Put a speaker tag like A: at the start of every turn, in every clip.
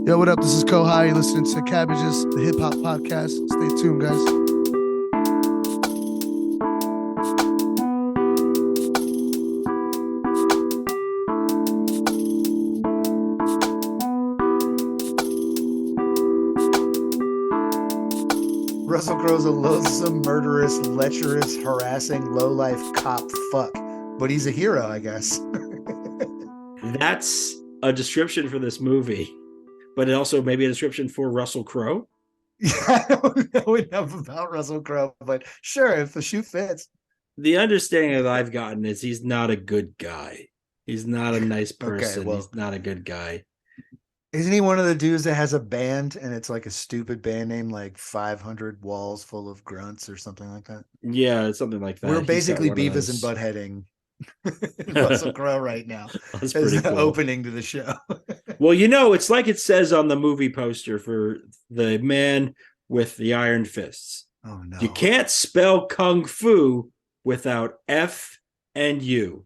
A: Yo, what up? This is Kohai. You're listening to Cabbages, the hip hop podcast. Stay tuned, guys.
B: Russell Crowe's a loathsome, murderous, lecherous, harassing, low-life cop fuck. But he's a hero, I guess.
C: That's a description for this movie, but it also maybe a description for Russell Crowe.
B: Yeah, I don't know enough about Russell Crowe, but sure, if the shoe fits.
C: The understanding that I've gotten is he's not a good guy. He's not a nice person. He's not a good guy.
B: Isn't he one of the dudes that has a band and it's like a stupid band name, like 500 Walls Full of Grunts or something like that?
C: Yeah, it's something like that.
B: We're basically Beavis and Buttheading Russell Crowe right now.
C: That's
B: as
C: pretty
B: the
C: cool.
B: opening to the show.
C: Well, you know, it's like it says on the movie poster for the man with the iron fists.
B: Oh, no.
C: You can't spell Kung Fu without F and U.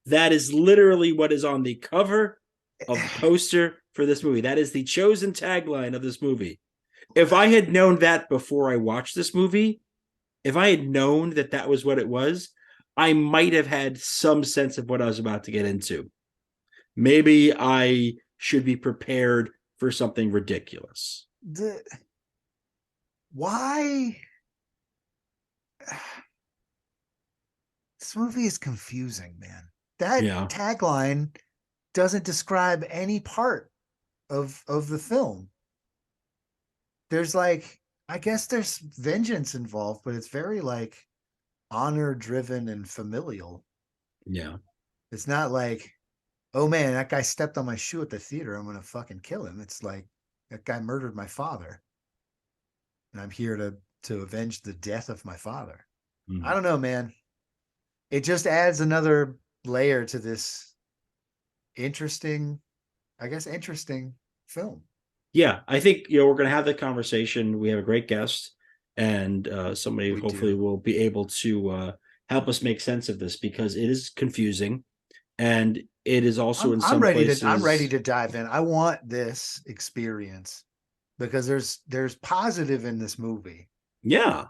C: That is literally what is on the cover of the poster for this movie. That is the chosen tagline of this movie. If I had known that before I watched this movie, if I had known that that was what it was, I might have had some sense of what I was about to get into. Maybe I should be prepared for something ridiculous.
B: Why? This movie is confusing, man. That tagline doesn't describe any part of the film. There's like, I guess there's vengeance involved, but it's very like honor driven and familial.
C: Yeah. It's
B: not like, oh man, that guy stepped on my shoe at the theater, I'm gonna fucking kill him. It's like, that guy murdered my father and I'm here to avenge the death of my father. I don't know, man. It just adds another layer to this interesting film.
C: Yeah, I think we're going to have the conversation. We have a great guest, and somebody hopefully will be able to help us make sense of this, because it is confusing, and it is also in some places.
B: I'm ready to dive in. I want this experience because there's positive in this movie.
C: Yeah,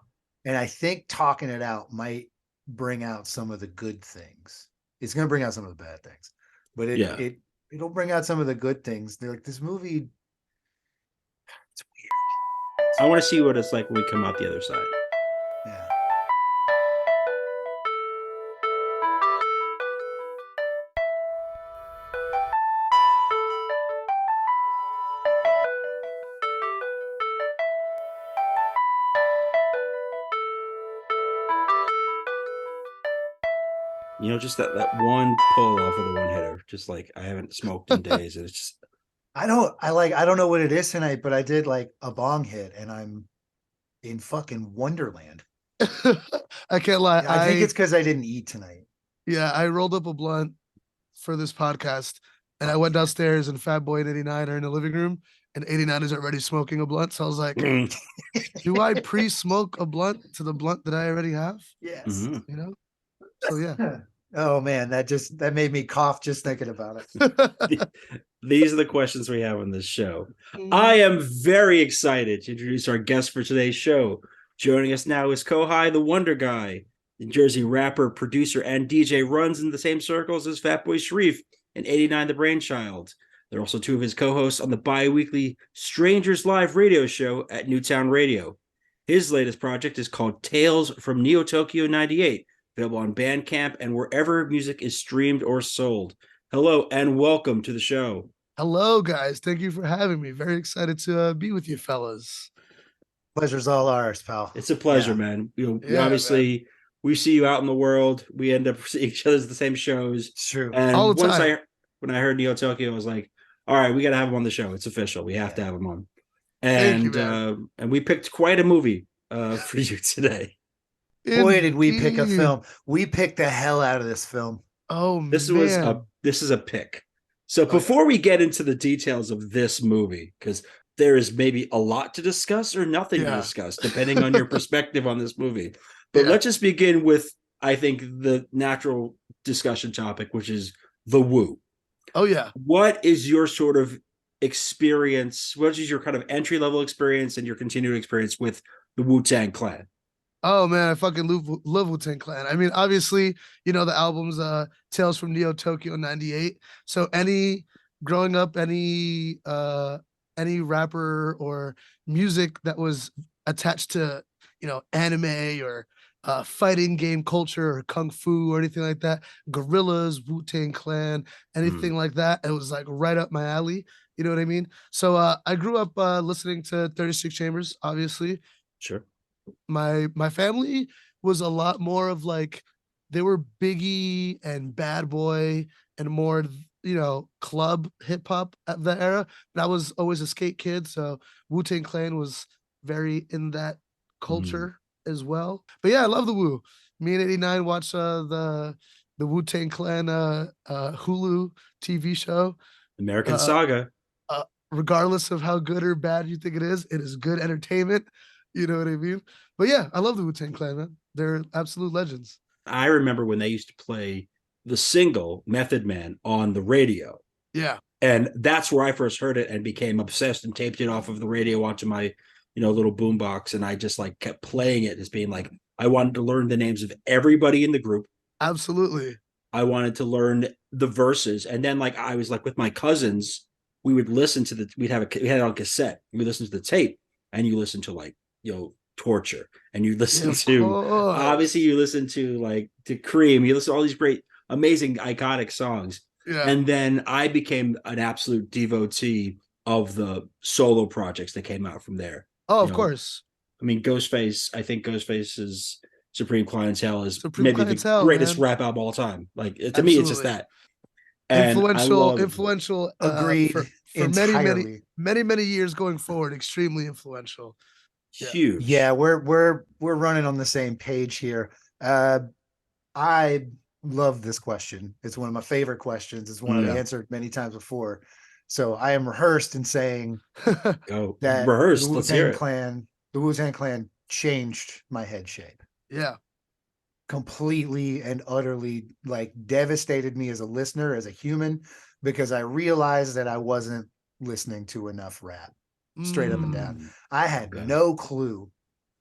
B: and I think talking it out might bring out some of the good things. It's going to bring out some of the bad things, but it'll bring out some of the good things. They're like, this movie, it's weird.
C: I want to see what it's like when we come out the other side.
B: Yeah.
C: Just that one pull off of the one hitter. Just like, I haven't smoked in days, and it's just.
B: I don't know what it is tonight, but I did like a bong hit and I'm in fucking Wonderland.
A: I can't lie.
B: I think it's because I didn't eat tonight.
A: Yeah, I rolled up a blunt for this podcast and I went downstairs and Fatboi and 89 are in the living room and 89 is already smoking a blunt. So I was like, do I pre-smoke a blunt to the blunt that I already have?
B: Yes.
C: Mm-hmm.
A: So yeah.
B: Oh man, that made me cough just thinking about it.
C: These are the questions we have on this show. I am very excited to introduce our guest for today's show. Joining us now is Kohai, the Wonderguy, the Jersey rapper, producer, and DJ, runs in the same circles as Fatboi Sharif and 89 the Brainchild. They're also two of his co-hosts on the biweekly Strangers Live radio show at Newtown Radio. His latest project is called Tales from Neo Tokyo 98. Available on Bandcamp and wherever music is streamed or sold. Hello and welcome to the show.
A: Hello, guys. Thank you for having me. Very excited to be with you fellas.
B: Pleasure's all ours, pal.
C: It's a pleasure, man. Obviously, we see you out in the world. We end up seeing each other at the same shows.
B: It's true.
C: And all the time. When I heard Neo Tokyo, I was like, all right, we got to have him on the show. It's official. We have to have him on. And and we picked quite a movie for you today.
B: Boy, did we pick a film. We picked the hell out of this film.
A: Oh,
C: this is a pick. So before we get into the details of this movie, because there is maybe a lot to discuss or nothing to discuss, depending on your perspective on this movie. But let's just begin with, I think, the natural discussion topic, which is the woo.
A: Oh, yeah.
C: What is your sort of experience? What is your kind of entry level experience and your continued experience with the Wu-Tang Clan?
A: Oh man, I fucking love Wu-Tang Clan. I mean, obviously, the albums Tales from Neo Tokyo 98. So growing up, any rapper or music that was attached to, anime or fighting game culture or kung fu or anything like that, Gorillas, Wu-Tang Clan, anything like that, it was like right up my alley. You know what I mean? So I grew up listening to 36 Chambers, obviously.
C: Sure.
A: My family was a lot more of like, they were Biggie and Bad Boy and more, club hip hop at that era. But I was always a skate kid, so Wu-Tang Clan was very in that culture as well. But yeah, I love the Wu. Me and 89 watched the Wu-Tang Clan Hulu TV show.
C: American Saga.
A: Regardless of how good or bad you think it is good entertainment. You know what I mean? But yeah, I love the Wu-Tang Clan, man. They're absolute legends.
C: I remember when they used to play the single Method Man on the radio.
A: Yeah.
C: And that's where I first heard it and became obsessed and taped it off of the radio onto my, little boombox. And I just like kept playing it as being like, I wanted to learn the names of everybody in the group.
A: Absolutely.
C: I wanted to learn the verses. And then like, I was like with my cousins, we would listen to we had it on cassette. We listened to the tape and you listen to like, Torture, and you listen to obviously you listen to like to Cream, you listen to all these great, amazing, iconic songs.
A: Yeah.
C: And then I became an absolute devotee of the solo projects that came out from there.
A: Oh, of course.
C: I mean, I think Ghostface's Supreme Clientele is
A: Supreme
C: maybe
A: Clientele,
C: the greatest
A: man.
C: rap album of all time. Like to me, it's just that. And
A: influential.
B: Agreed.
A: For many years going forward, extremely influential.
C: Huge.
B: Yeah, we're running on the same page here. I love this question. It's one of my favorite questions. It's one I've answered many times before. So I am rehearsed in saying that
C: rehearsed.
B: the Wu-Tang Clan changed my head shape.
A: Yeah.
B: Completely and utterly like devastated me as a listener, as a human, because I realized that I wasn't listening to enough rap. Straight up and down. I had no clue.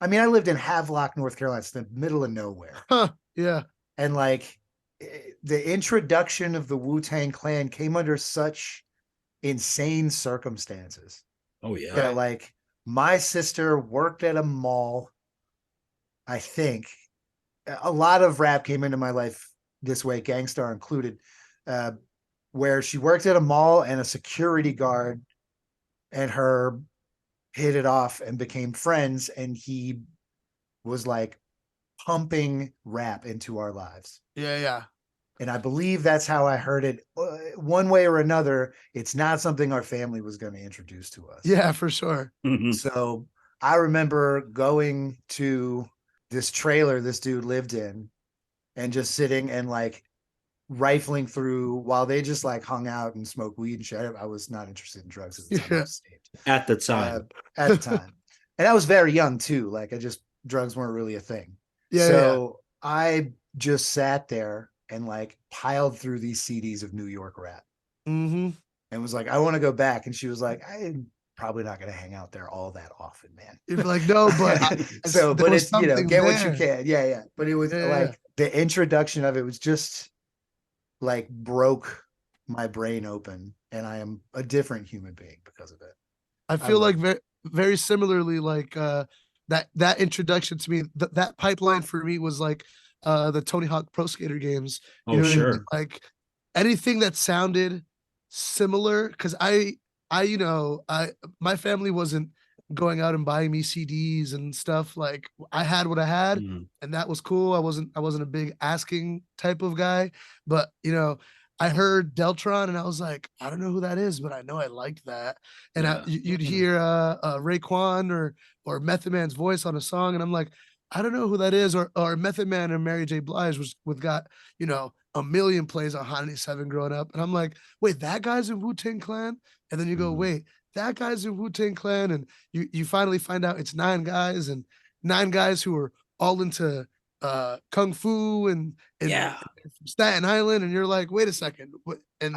B: I mean, I lived in Havelock, North Carolina. It's the middle of nowhere.
A: Yeah.
B: And like the introduction of the Wu-Tang Clan came under such insane circumstances.
C: Oh yeah.
B: That like my sister worked at a mall. I think a lot of rap came into my life this way, Gangstar included, where she worked at a mall and a security guard and her hit it off and became friends. And he was like pumping rap into our lives.
A: Yeah. Yeah.
B: And I believe that's how I heard it. One way or another, it's not something our family was going to introduce to us.
A: Yeah, for sure.
B: So I remember going to this trailer this dude lived in and just sitting and like rifling through while they just like hung out and smoked weed and shit. I was not interested in drugs at the time.
C: At the time.
B: And I was very young too. Like drugs weren't really a thing.
A: Yeah.
B: So I just sat there and like piled through these CDs of New York rap and was like, I want to go back. And she was like, I'm probably not going to hang out there all that often, man.
A: You're like, no, but
B: but it's, get
A: there.
B: what you can. Yeah. But it was like the introduction of it was just like broke my brain open, and I am a different human being because of it.
A: I feel like very, very similarly, like that introduction to me, that pipeline for me was like the Tony Hawk Pro Skater games.
C: You know sure.
A: I mean? Like anything that sounded similar, because my family wasn't going out and buying me CDs and stuff. Like I had what I had, and that was cool. I wasn't a big asking type of guy, but I heard Deltron and I was like, I don't know who that is, but I know I liked that. And you'd hear Raekwon or Method Man's voice on a song, and I'm like, I don't know who that is, or Method Man and Mary J. Blige was got a million plays on Hot 97 growing up, and I'm like, wait, that guy's in Wu-Tang Clan, and then you go, wait, that guy's in Wu-Tang Clan, and you finally find out it's 9 guys who are all into kung fu and from Staten Island, and you're like, wait a second, and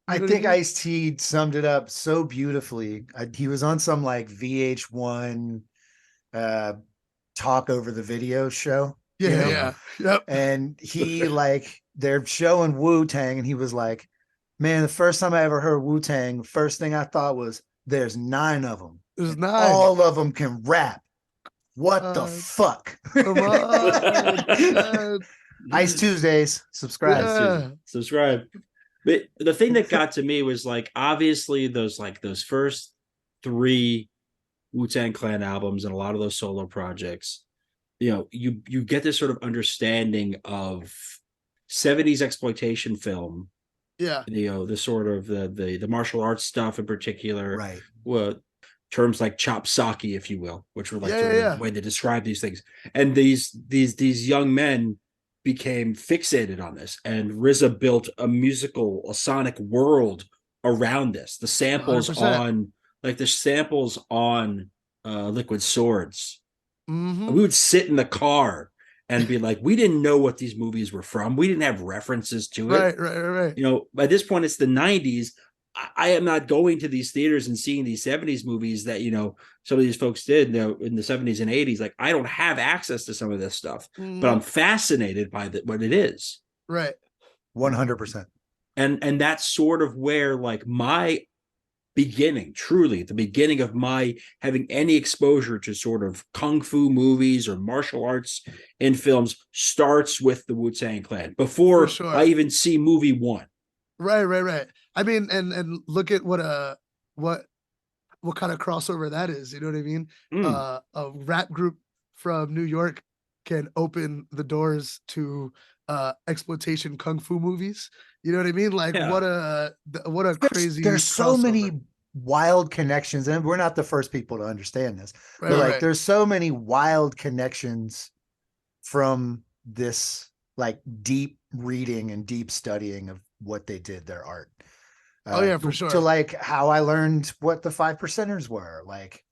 B: I think Ice-T summed it up so beautifully. He was on some like VH1 talk over the video show.
A: Yeah. Yep.
B: And he like, they're showing Wu-Tang, and he was like, man, the first time I ever heard Wu-Tang, first thing I thought was, there's 9 of them.
A: There's 9.
B: All of them can rap. What the fuck?
A: Come on.
B: Ice Tuesdays, subscribe.
A: Yeah.
C: Subscribe. But the thing that got to me was like, obviously those first 3 Wu-Tang Clan albums and a lot of those solo projects, you get this sort of understanding of 70s exploitation film.
A: Yeah.
C: The sort of the martial arts stuff in particular.
B: Right.
C: Well, terms like chop sake, if you will, which were like the way they describe these things. And these young men became fixated on this, and RZA built a sonic world around this. The samples
A: 100%.
C: on Liquid Swords.
A: Mm-hmm.
C: We would sit in the car and be like, we didn't know what these movies were from. We didn't have references to it.
A: Right.
C: By this point, it's the 90s. I am not going to these theaters and seeing these 70s movies that, some of these folks did in the 70s and 80s. Like, I don't have access to some of this stuff, but I'm fascinated by what it is.
A: Right.
B: 100%.
C: And that's sort of where like my beginning, truly the beginning of my having any exposure to sort of kung fu movies or martial arts in films starts with the Wu-Tang Clan before I even see movie 1.
A: Right. I mean, and look at what kind of crossover that is. You know what I mean? A rap group from New York can open the doors to exploitation kung fu movies. You know what I mean? Like what a crazy.
B: There's so many wild connections, and we're not the first people to understand this. But like, there's so many wild connections from this like deep reading and deep studying of what they did, their art.
A: For sure.
B: To like how I learned what the 5 percenters were, like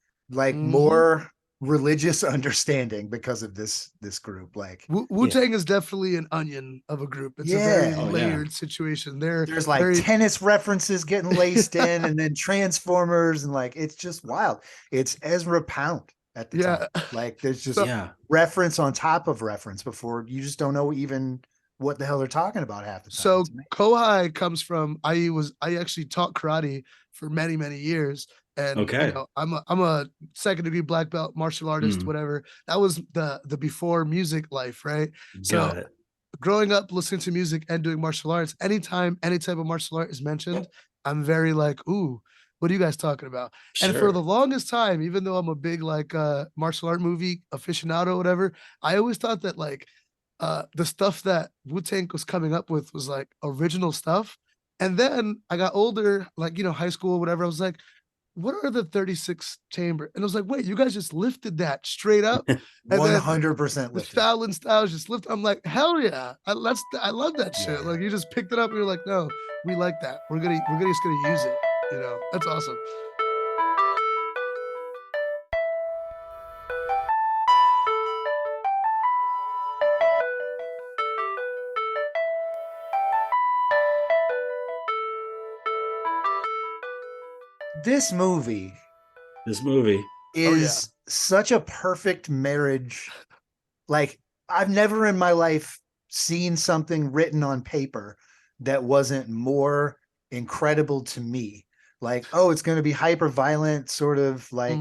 B: more religious underunderstanding because of this group. Like
A: Wu-Tang is definitely an onion of a group. It's a very layered situation. There's
B: like tennis references getting laced in, and then Transformers, and like it's just wild. It's Ezra Pound at the time. Like there's just reference on top of reference before you just don't know even what the hell they're talking about half the time.
A: So Kohai comes from, I actually taught karate for many, many years. And I'm a 2nd degree black belt martial artist, whatever. That was the before music life, right? So growing up, listening to music and doing martial arts, anytime any type of martial art is mentioned, I'm very like, ooh, what are you guys talking about? And for the longest time, even though I'm a big like martial art movie aficionado, whatever, I always thought that like the stuff that Wu-Tang was coming up with was like original stuff. And then I got older, like, high school, whatever. I was like, what are the 36 chamber? And I was like, wait, you guys just lifted that straight up.
B: 100%
A: the Shaolin styles just lifted. I'm like, hell yeah. I love that shit. Like you just picked it up and you're like, no, we like that. We're just gonna use it. That's awesome.
B: This movie is such a perfect marriage. Like, I've never in my life seen something written on paper that wasn't more incredible to me. Like, oh, it's going to be hyper violent, sort of like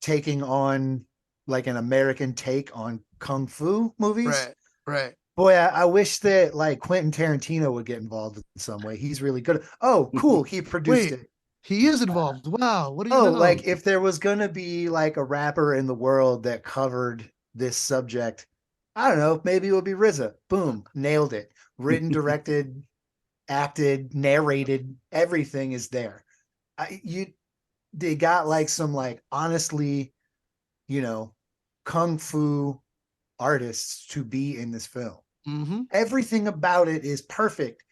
B: taking on like an American take on kung fu movies.
A: Right.
B: Boy, I wish that like Quentin Tarantino would get involved in some way. He's really good. Oh, cool. He produced it.
A: He is involved. Wow. What do you know?
B: Like if there was going to be like a rapper in the world that covered this subject, I don't know, maybe it would be RZA. Boom. Nailed it. Written, directed, acted, narrated, everything is there. They got like some like honestly, kung fu artists to be in this film. Everything about it is perfect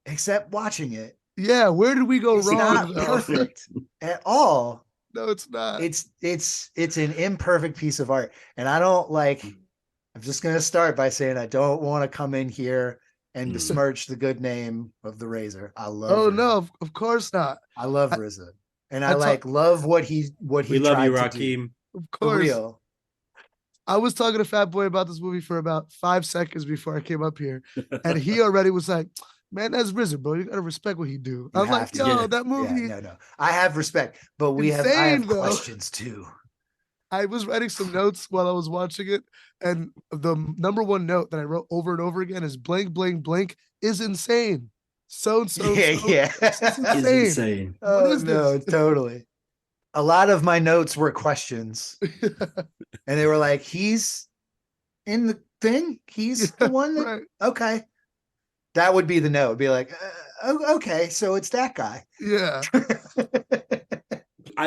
B: except watching it.
A: Yeah, where did we go wrong?
B: It's not perfect at all.
A: No, it's not.
B: It's an imperfect piece of art. And I don't like, I'm just going to start by saying I don't want to come in here and besmirch the good name of the Razor. I love.
A: Oh
B: RZA.
A: no, of course not.
B: I love RZA, and
A: I
B: love what he
C: We love you,
B: tried to do.
C: Rakim.
A: Of
B: For
A: course.
B: real.
A: I was talking to Fatboi about this movie for about 5 seconds before I came up here, and he already was like, "Man, that's RZA, bro. You gotta respect what he do." I was like,
B: to.
A: "Yo, that movie."
B: No. I have respect, but I have
A: Insane, though.
B: questions too.
A: I was writing some notes while I was watching it, and the number one note that I wrote over and over again is blank, blank, blank is insane. So and so.
B: Yeah.
A: This is
C: Is
A: insane.
C: insane.
B: Oh,
A: is
B: no,
A: this?
B: totally. A lot of my notes were questions, and they were like, "He's in the thing. He's the one that."
A: Right.
B: Okay, that would be the note. It'd be like, okay, so it's that guy.
A: Yeah.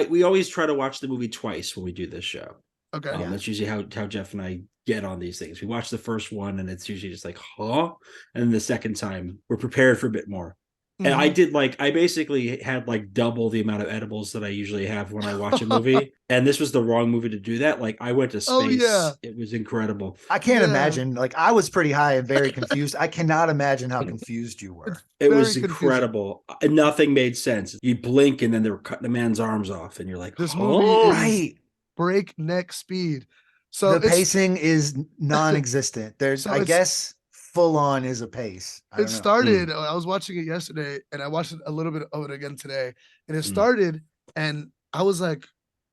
C: We always try to watch the movie twice when we do this show.
A: Okay.
C: That's usually how Jeff and I get on these things. We watch the first one and it's usually just like, huh? And the second time we're prepared for a bit more. And I did I basically had like double the amount of edibles that I usually have when I watch a movie. And this was the wrong movie to do that. Like I went to space.
A: Oh, yeah.
C: It was incredible.
B: I can't imagine. Like I was pretty high and very confused. I cannot imagine how confused you were.
C: It was
A: Very
C: incredible. Nothing made sense. You blink and then they were cutting the man's arms off, and you're like,
A: This
C: huh?
A: movie is
B: Right.
A: breakneck speed. So
B: The pacing is non-existent. There's,
A: So
B: I guess, full on is a pace. I
A: it
B: don't know.
A: started. I was watching it yesterday, and I watched a little bit of it again today. And it started, and I was like,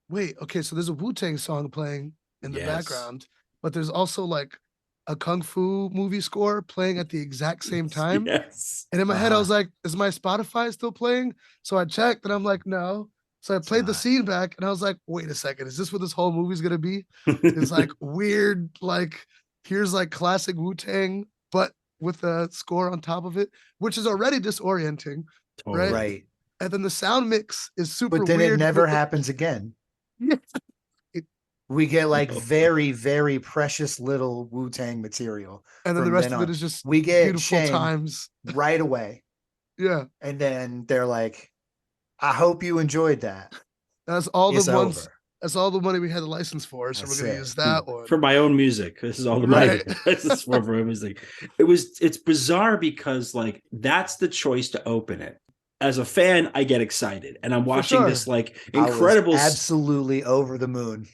A: "Wait, okay." So there's a Wu-Tang song playing in the background, but there's also like a kung fu movie score playing at the exact same time.
C: Yes.
A: And in my head, I was like, "Is my Spotify still playing?" So I checked, and I'm like, "No." So I played the scene back, and I was like, "Wait a second, is this what this whole movie's gonna be?" It's like weird, like here's like classic Wu-Tang, but with a score on top of it, which is already disorienting, right?
B: Right.
A: And then the sound mix is super
B: But then
A: weird.
B: it never happens again.
A: Yeah.
B: We get like very, very precious little Wu-Tang material.
A: And then the
B: from
A: rest
B: then
A: of it
B: on.
A: is just
B: We get
A: beautiful
B: Shame
A: times.
B: right away.
A: Yeah.
B: And then they're like, I hope you enjoyed that.
A: That's all
B: It's
A: the ones.
B: over.
A: That's all the money we had the license for. So
B: That's
A: we're gonna
B: it.
A: use that one.
C: For my own music. This is all the money.
A: Right.
C: This is for my own music. It's bizarre because like that's the choice to open it. As a fan, I get excited, and I'm watching this like incredible,
B: I was absolutely over the moon.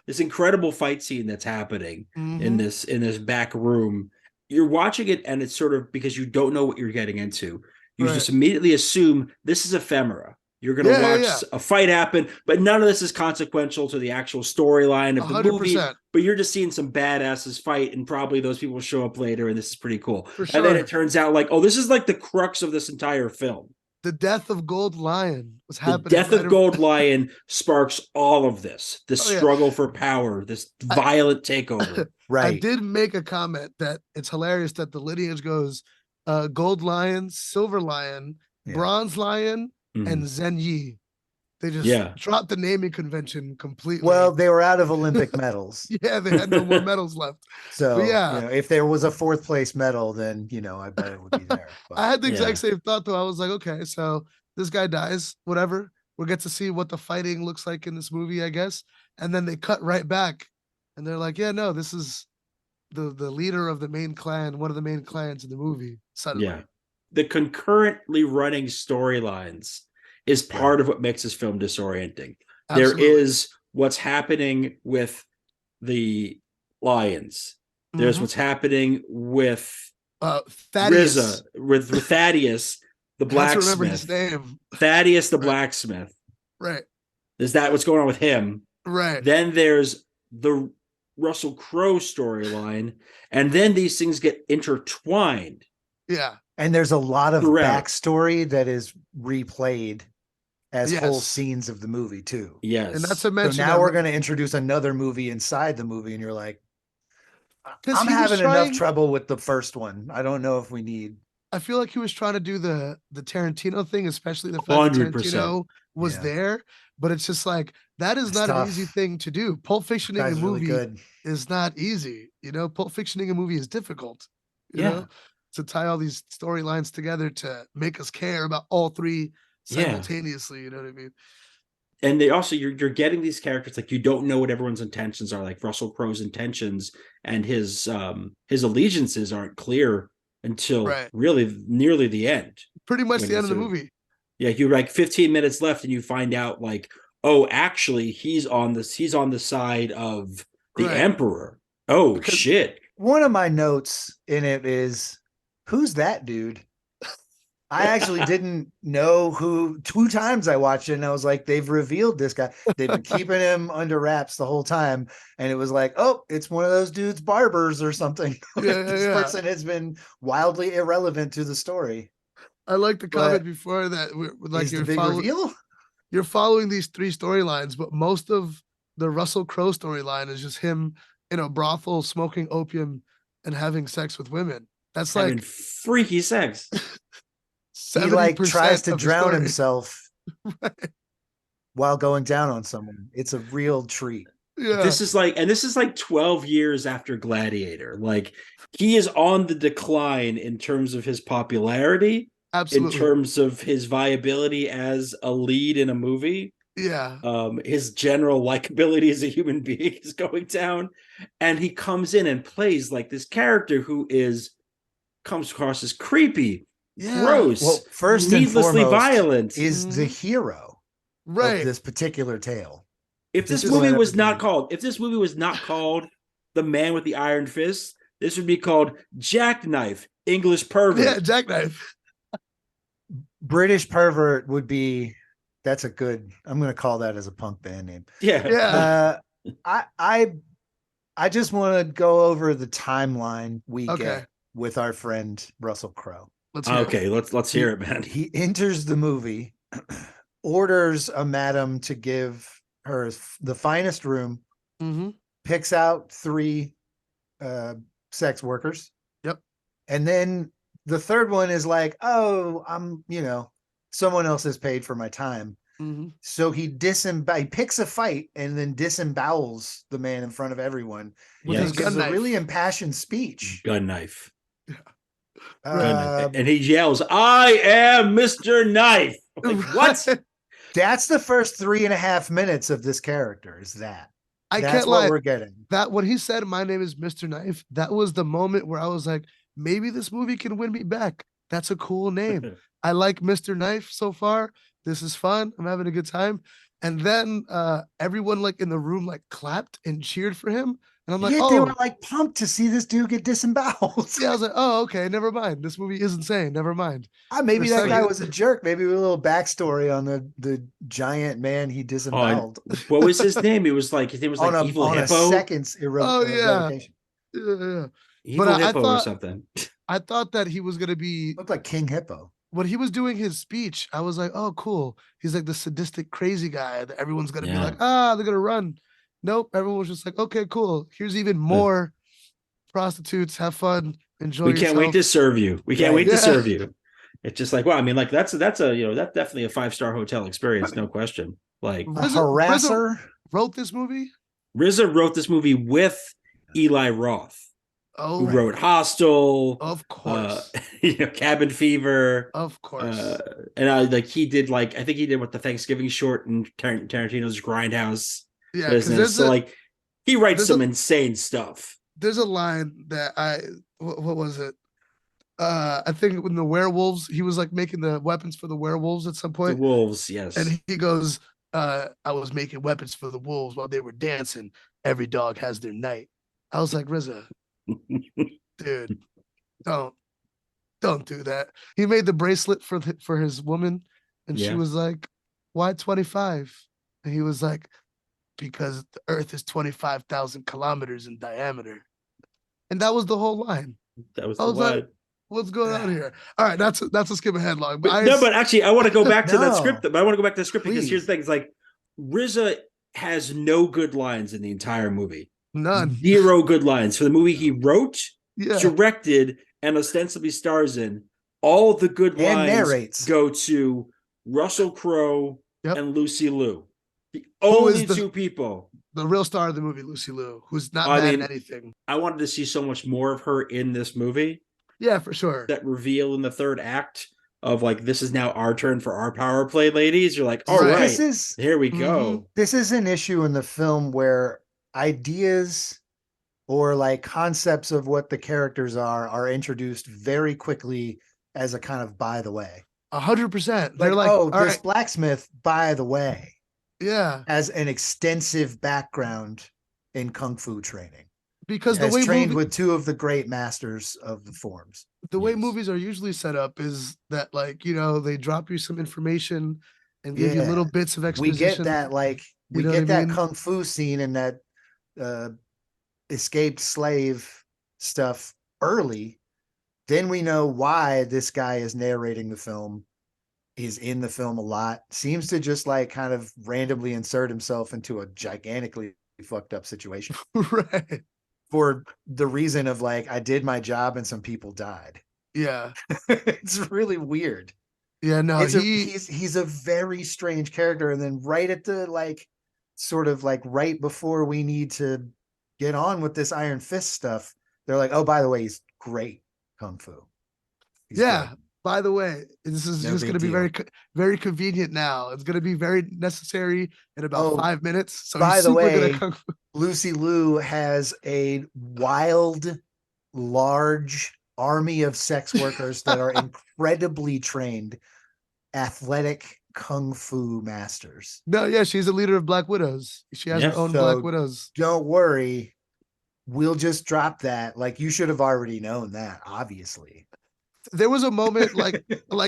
C: This incredible fight scene that's happening in this back room. You're watching it, and it's sort of because you don't know what you're getting into. You just immediately assume this is ephemera. You're going to watch a fight happen, but none of this is consequential to the actual storyline of the 100%. Movie. But you're just seeing some badasses fight, and probably those people will show up later, and this is pretty cool.
A: For sure.
C: And then it turns out like, oh, this is like the crux of this entire film.
A: The death of Gold Lion was happening.
C: The death of Gold Lion sparks all of this. This struggle for power, this violent takeover.
B: Right.
A: I did make a comment that it's hilarious that the lineage goes Gold Lion, Silver Lion, Bronze Lion, and Zen Yi. They just dropped the naming convention completely.
B: Well, they were out of Olympic medals.
A: Yeah, they had no more medals left.
B: So if there was a 4th place medal, then I bet it would be there. But,
A: I had the exact same thought though. I was like, okay, so this guy dies, whatever. We'll get to see what the fighting looks like in this movie, I guess. And then they cut right back, and they're like, yeah, no, this is the leader of the main clan, one of the main clans in the movie. Suddenly.
C: Yeah, the concurrently running storylines is part of what makes this film disorienting. Absolutely. There is what's happening with the lions. There's what's happening with
A: Thaddeus.
C: RZA, with Thaddeus, the blacksmith. I remember his name. Thaddeus, the blacksmith.
A: Right.
C: Is that what's going on with him?
A: Right.
C: Then there's the Russell Crowe storyline, and then these things get intertwined.
A: Yeah.
B: And there's a lot of backstory that is replayed as whole scenes of the movie too.
C: Yes.
A: And that's a mention.
B: So now we're going to introduce another movie inside the movie, and you're like, I'm having enough trouble with the first one. I don't know if we need.
A: I feel like he was trying to do the Tarantino thing, especially the fact that Tarantino was there. But it's just like, that is not an easy thing to do. Pulp Fictioning a movie is not easy. Pulp Fictioning a movie is difficult. You know, to tie all these storylines together to make us care about all three simultaneously. You know what I mean?
C: And they also, you're getting these characters, like, you don't know what everyone's intentions are. Like Russell Crowe's intentions and his allegiances aren't clear until really nearly the end.
A: Pretty much the end of the movie.
C: Yeah, you're like 15 minutes left, and you find out like, oh, actually, he's on the side of the Emperor. Oh, because shit.
B: One of my notes in it is, who's that dude? I actually didn't know who. 2 times I watched it and I was like, they've revealed this guy. They've been keeping him under wraps the whole time. And it was like, oh, it's one of those dudes' barbers or something. This person has been wildly irrelevant to the story.
A: I like the comment before that like you're following these 3 storylines, but most of the Russell Crowe storyline is just him in a brothel smoking opium and having sex with women. That's having like
C: freaky sex.
B: He like tries to drown himself while going down on someone. It's a real treat.
C: Yeah. This is like 12 years after Gladiator. Like, he is on the decline in terms of his popularity. Absolutely. In terms of his viability as a lead in a movie.
A: Yeah.
C: His general likability as a human being is going down. And he comes in and plays like this character who comes across as creepy, gross,
B: first
C: needlessly
B: and
C: violent.
B: Is the hero of this particular tale.
C: If this movie was not called The Man with the Iron Fist, this would be called Jackknife, English Pervert.
A: Yeah, Jackknife.
B: British Pervert would be, that's a good, I'm going to call that as a punk band name.
C: Yeah.
B: I just want to go over the timeline we get with our friend Russell Crowe.
C: Let's hear it, man.
B: He enters the movie, orders a madam to give her the finest room, picks out 3 sex workers.
A: Yep.
B: And then the third one is like, oh, I'm, someone else has paid for my time. So he picks a fight and then disembowels the man in front of everyone.
A: With his gun knife.
B: A really impassioned speech.
C: Gun knife. And he yells, "I am Mr. Knife." Like, what?
B: That's the first 3.5 minutes of this character. Is that?
A: That's
B: can't
A: what
B: we're getting.
A: That when he said, "My name is Mr. Knife," that was the moment where I was like, maybe this movie can win me back. That's a cool name. I like Mr. Knife so far. This is fun. I'm having a good time. And then everyone like in the room like clapped and cheered for him. And I'm like,
B: they were like pumped to see this dude get disemboweled.
A: Yeah, I was like, oh, okay, never mind. This movie is insane. Never mind.
B: Maybe that guy was a jerk. Maybe a little backstory on the giant man he disemboweled.
C: What was his name? His name was like Evil Hippo.
B: A second's revocation.
A: Yeah.
C: Evil Hippo or something.
A: I thought that he was gonna be
B: looked like King Hippo.
A: When he was doing his speech, I was like, oh, cool. He's like the sadistic, crazy guy that everyone's gonna be like, they're gonna run. Nope. Everyone was just like, okay, cool. Here's even more prostitutes. Have fun. Enjoy.
C: We can't wait to serve you. We can't wait to serve you. It's just like, wow. I mean, like that's that's definitely a 5-star hotel experience, no question. Like
B: a harasser
A: wrote this movie.
C: RZA wrote this movie with Eli Roth, who wrote Hostel,
A: of course,
C: Cabin Fever,
A: of course,
C: and he did I think he did what the Thanksgiving short in Tarantino's Grindhouse.
A: Yeah,
C: business. So he writes some insane stuff.
A: There's a line that what was it? I think when the werewolves, he was like making the weapons for the werewolves at some point.
C: The wolves, yes.
A: And he goes, I was making weapons for the wolves while they were dancing. Every dog has their night. I was like, RZA, dude, don't do that. He made the bracelet for his woman, and she was like, why 25? And he was like, because the earth is 25,000 kilometers in diameter. And that was the whole line.
C: That was the line.
A: Like, what's going on here? All right, that's a skip ahead log.
C: But actually, I want to go back to that script. But I want to go back to the script because here's the thing. It's like RZA has no good lines in the entire movie.
A: None.
C: 0 good lines. For the movie he wrote, directed, and ostensibly stars in, all the good lines go to Russell Crowe and Lucy Liu. The only 2 people.
A: The real star of the movie, Lucy Liu, who's not bad at anything.
C: I wanted to see so much more of her in this movie.
A: Yeah, for sure.
C: That reveal in the 3rd act of this is now our turn for our power play, ladies. You're like, all right, here we go.
B: This is an issue in the film where ideas or like concepts of what the characters are introduced very quickly as a kind of by the way.
A: 100%. They're
B: Like,
A: like,
B: oh,
A: all
B: this
A: right,
B: blacksmith, by the way,
A: yeah,
B: has an extensive background in kung fu training.
A: because
B: Has trained with two of the great masters of the forms.
A: the way movies are usually set up is that, like, you know, they drop you some information and give you little bits of exposition.
B: We get that, like, we get that kung fu scene and that escaped slave stuff early. Then we know why this guy is narrating the film, is in the film a lot, seems to just like kind of randomly insert himself into a gigantically fucked up situation.
A: Right.
B: For the reason of like, I did my job and some people died.
A: Yeah.
B: It's really weird.
A: Yeah, no,
B: he's a very strange character. And then right at the like sort of like right before we need to get on with this Iron Fist stuff, they're like, oh, by the way, he's great kung fu. He's
A: great.
B: By
A: the way, this is just going to be very, very convenient now. It's going to be very necessary in about 5 minutes. So
B: by the way, Lucy Liu has a wild, large army of sex workers that are incredibly trained, athletic kung fu masters.
A: No, yeah, she's a leader of Black Widows. She has her own Black Widows.
B: Don't worry. We'll just drop that. Like, you should have already known that, obviously.
A: There was a moment like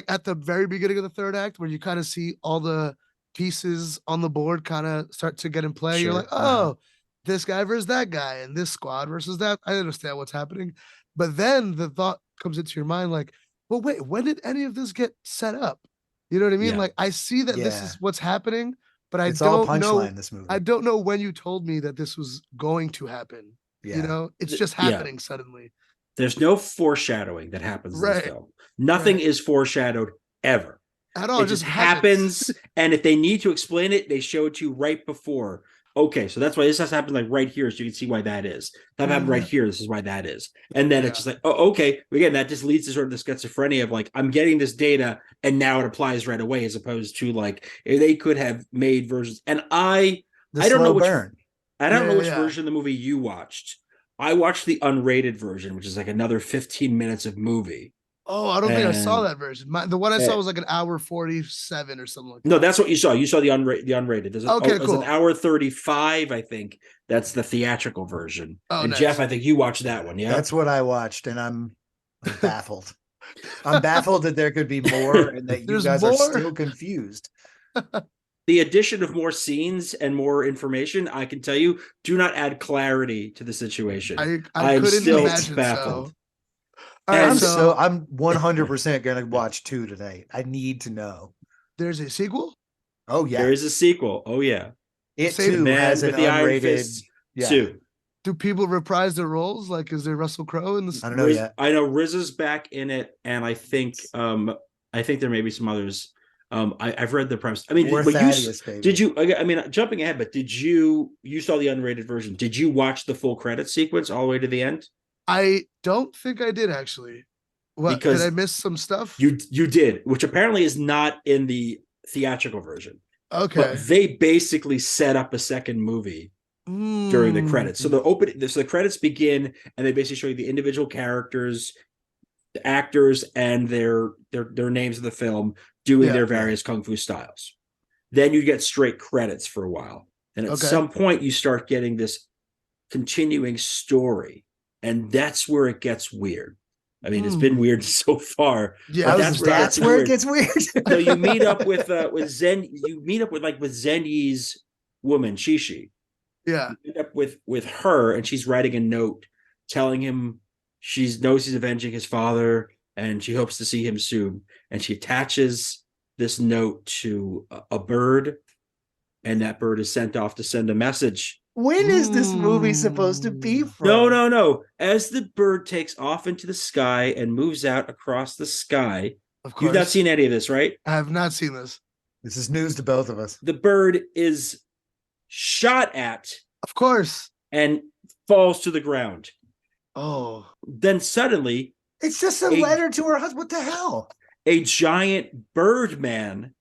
A: at the very beginning of the third act where you kind of see all the pieces on the board kind of start to get in play. Sure. You're like, oh, this guy versus that guy and this squad versus that. I understand what's happening. But then the thought comes into your mind like, well, wait, when did any of this get set up? You know what I mean? Yeah. Like, I see that this is what's happening, but I don't know. This movie. I don't know when you told me that this was going to happen. Yeah. You know, it's just happening suddenly.
C: There's no foreshadowing that happens in this film. Nothing is foreshadowed ever.
A: At all.
C: It just happens. And if they need to explain it, they show it to you right before. Okay, so that's why this has to happen like right here, so you can see why that is. That happened right here. This is why that is. And then it's just like, oh, okay. Again, that just leads to sort of this schizophrenia of like, I'm getting this data and now it applies right away, as opposed to like they could have made versions. And I don't know which version of the movie you watched. I watched the unrated version, which is like another 15 minutes of movie.
A: Oh, I don't think I saw that version. The one I saw was like an hour 47 or something like that.
C: No, that's what you saw. You saw the unrated. There's
A: cool.
C: There's an hour 35, I think. That's the theatrical version. Oh, and nice. Jeff, I think you watched that one, yeah?
B: That's what I watched, and I'm baffled. I'm baffled that there could be more and that you guys are still confused.
C: The addition of more scenes and more information, I can tell you, do not add clarity to the situation. I'm
A: couldn't
C: still
A: imagine
C: baffled.
A: So. Right,
B: I'm 100% gonna watch 2 tonight. I need to know.
A: There's a sequel?
B: Oh yeah.
C: There is a sequel. Oh yeah.
B: It too has an unrated
C: 2.
A: Do people reprise their roles? Like, is there Russell Crowe in this?
B: I don't know yet.
C: I know Riz is back in it, and I think there may be some others. I've read the premise. I mean, did you? I mean, jumping ahead, but did you saw the unrated version? Did you watch the full credit sequence all the way to the end?
A: I don't think I did actually. What? Because did I miss some stuff?
C: You did, which apparently is not in the theatrical version.
A: Okay,
C: but they basically set up a second movie during the credits. So the credits begin, and they basically show you the individual characters, the actors, and their names of the film doing their various kung fu styles. Then you get straight credits for a while, and at some point you start getting this continuing story, and that's where it gets weird. I mean, it's been weird so far.
B: Yeah, that's where it gets weird.
C: So you meet up with Zen. You meet up with Zen Yi's woman, Shishi.
A: Yeah.
C: You meet up with her, and she's writing a note telling him she knows he's avenging his father, and she hopes to see him soon. And she attaches this note to a bird, and that bird is sent off to send a message.
B: When is this movie supposed to be from?
C: No. As the bird takes off into the sky and moves out across the sky, you've not seen any of this, right?
A: I have not seen this.
B: This is news to both of us.
C: The bird is shot at,
A: of course,
C: and falls to the ground.
A: Oh.
C: Then suddenly,
B: it's just a letter to her husband. What the hell?
C: A giant bird man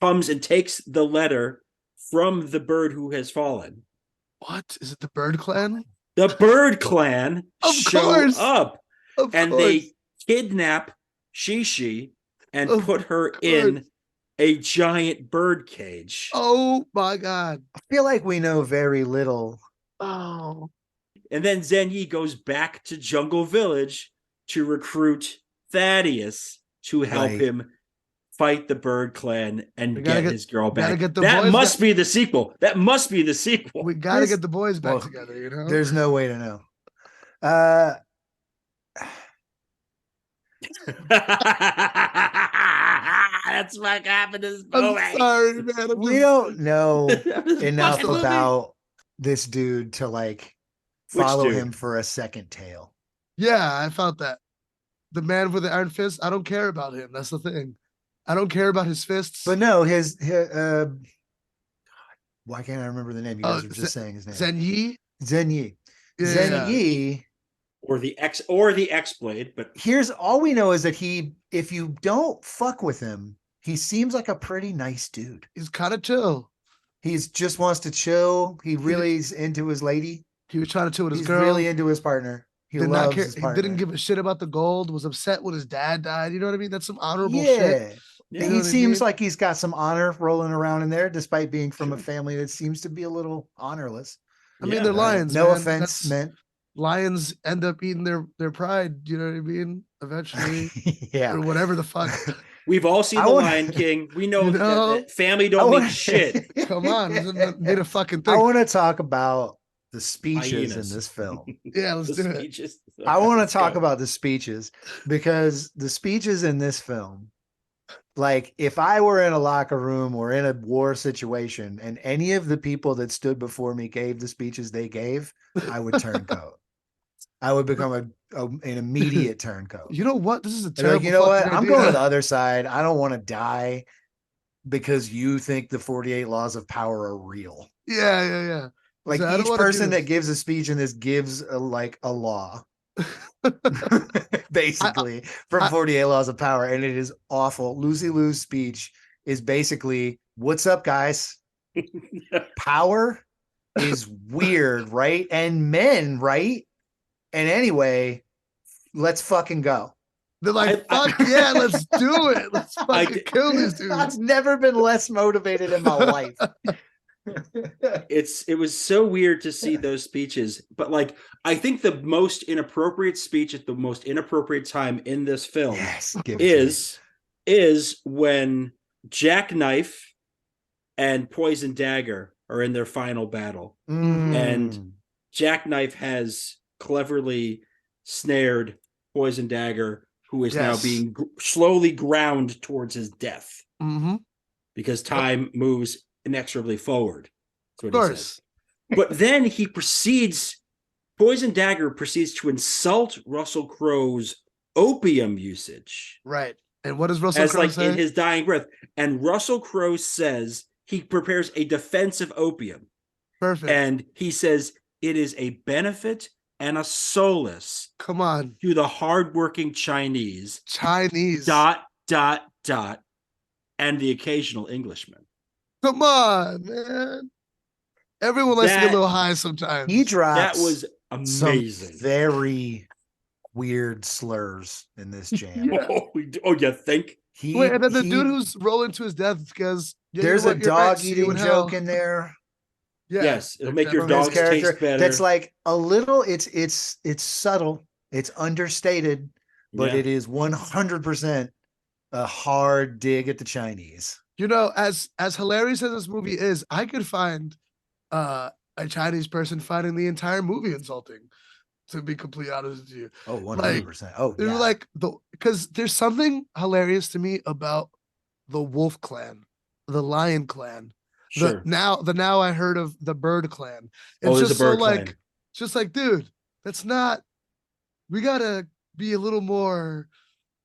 C: comes and takes the letter from the bird who has fallen.
A: What? Is it the Bird Clan?
C: the Bird Clan
A: Of
C: show
A: course.
C: up,
A: Of
C: and
A: course.
C: they kidnap Shishi and
A: Of
C: put her
A: course.
C: in a giant bird cage.
A: Oh my God.
B: I feel like we know very little.
A: Oh.
C: And then Zen Yi goes back to Jungle Village to recruit Thaddeus to help him fight the Bird Clan and get his girl back. That must be the sequel. That must be the sequel.
A: We gotta get the boys back together, you know?
B: There's no way to know.
C: That's what happened to this movie.
A: I'm sorry, man.
B: We don't know enough about this dude to like follow him for a second tale.
A: Yeah, I felt that. The man with the iron fist, I don't care about him. That's the thing. I don't care about his fists.
B: But no, his why can't I remember the name? You guys were just saying his name.
A: Zen Yi?
B: Zen Yi.
A: Yeah.
B: Zen Yi.
C: Or the X-Blade, but
B: here's all we know is that if you don't fuck with him, he seems like a pretty nice dude.
A: He's kind of chill.
B: He's just wants to chill. He really is into his lady.
A: He was trying to chill with his
B: He's
A: girl.
B: really into his partner. He loves his partner.
A: He didn't give a shit about the gold, was upset when his dad died. You know what I mean? That's some honorable shit.
B: Yeah. He seems like he's got some honor rolling around in there, despite being from a family that seems to be a little honorless.
A: I mean, they're lions.
B: No offense meant.
A: Lions end up eating their pride, you know what I mean? Eventually.
B: Yeah.
A: Or whatever the fuck.
C: We've all seen The Lion King. We know, that family don't mean shit.
A: Come on. Doesn't mean a fucking thing.
B: I want to talk about the speeches in this film.
A: Yeah, let's do it.
B: I want to talk about the speeches because the speeches in this film, like if I were in a locker room or in a war situation and any of the people that stood before me gave the speeches they gave, I would turncoat. I would become an immediate turncoat.
A: You know what? This is a terrible.
B: Like, you know what? I'm going to the other side. I don't want to die because you think the 48 laws of power are real.
A: Yeah.
B: Like
A: so
B: each person that gives a speech in this gives a law. Basically from 48 laws of power, and it is awful. Lucy Liu's speech is basically, what's up, guys? Power is weird, right? And men, right? And anyway, let's fucking go.
A: They're like, fuck yeah, let's do it. Let's fucking kill these dudes.
B: I've never been less motivated in my life.
C: It was so weird to see those speeches, but like I think the most inappropriate speech at the most inappropriate time in this film is when Jackknife and Poison Dagger are in their final battle, and Jackknife has cleverly snared Poison Dagger, who is now being slowly ground towards his death because time moves inexorably forward. That's what he says. But then Poison Dagger proceeds to insult Russell Crowe's opium usage.
A: Right. And what does Russell Crowe say?
C: In his dying breath. And Russell Crowe says he prepares a defense of opium.
A: Perfect.
C: And he says it is a benefit and a solace.
A: Come on.
C: To the hardworking Chinese.
A: And
C: the occasional Englishman.
A: Come on, man. Everyone likes to get a little high sometimes.
B: He drops
C: that was amazing.
B: Some very weird slurs in this jam.
C: You think?
A: And then the dude who's rolling to his death because
B: there's a dog eating joke in there.
A: Yeah.
C: Yes, it'll make your dog's taste better.
B: That's like a little. It's subtle. It's understated, but it is 100% a hard dig at the Chinese.
A: You know, as hilarious as this movie is, I could find a Chinese person finding the entire movie insulting, to be completely honest with you.
B: Oh, 100%.
A: Like because there's something hilarious to me about the Wolf Clan, the Lion Clan.
C: Sure.
A: Now I heard of the Bird Clan. It's
C: just
A: so like, just like, dude, that's not. We gotta be a little more.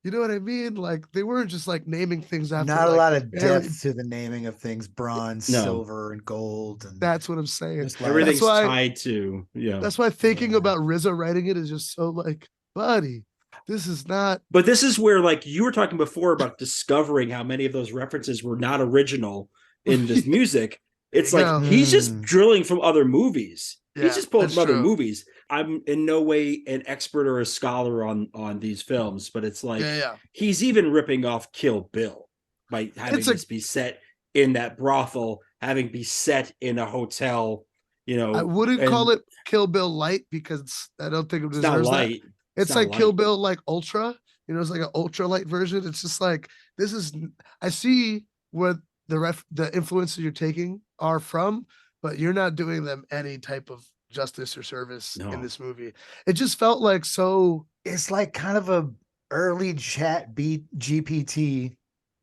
A: You know what I mean? Like they weren't just like naming things after.
B: Not a lot of depth to the naming of things: bronze, silver, and gold. And
A: that's what I'm saying.
C: Everything's tied to. Yeah.
A: That's why thinking about RZA writing it is just so like, buddy, this is not.
C: But this is where, like you were talking before about discovering how many of those references were not original in this music. It's like he's just drilling from other movies. He's just pulling from other movies. I'm in no way an expert or a scholar on these films, but it's like he's even ripping off Kill Bill by having this be set in that brothel, having be set in a hotel.
A: I wouldn't call it Kill Bill light because I don't think it deserves
C: not light.
A: that. It's like Kill Bill like ultra. It's like an ultra light version. It's just like this is. I see where the influences you're taking are from, but you're not doing them any type of justice or service in this movie. It just felt like so.
B: It's like kind of a early chat GPT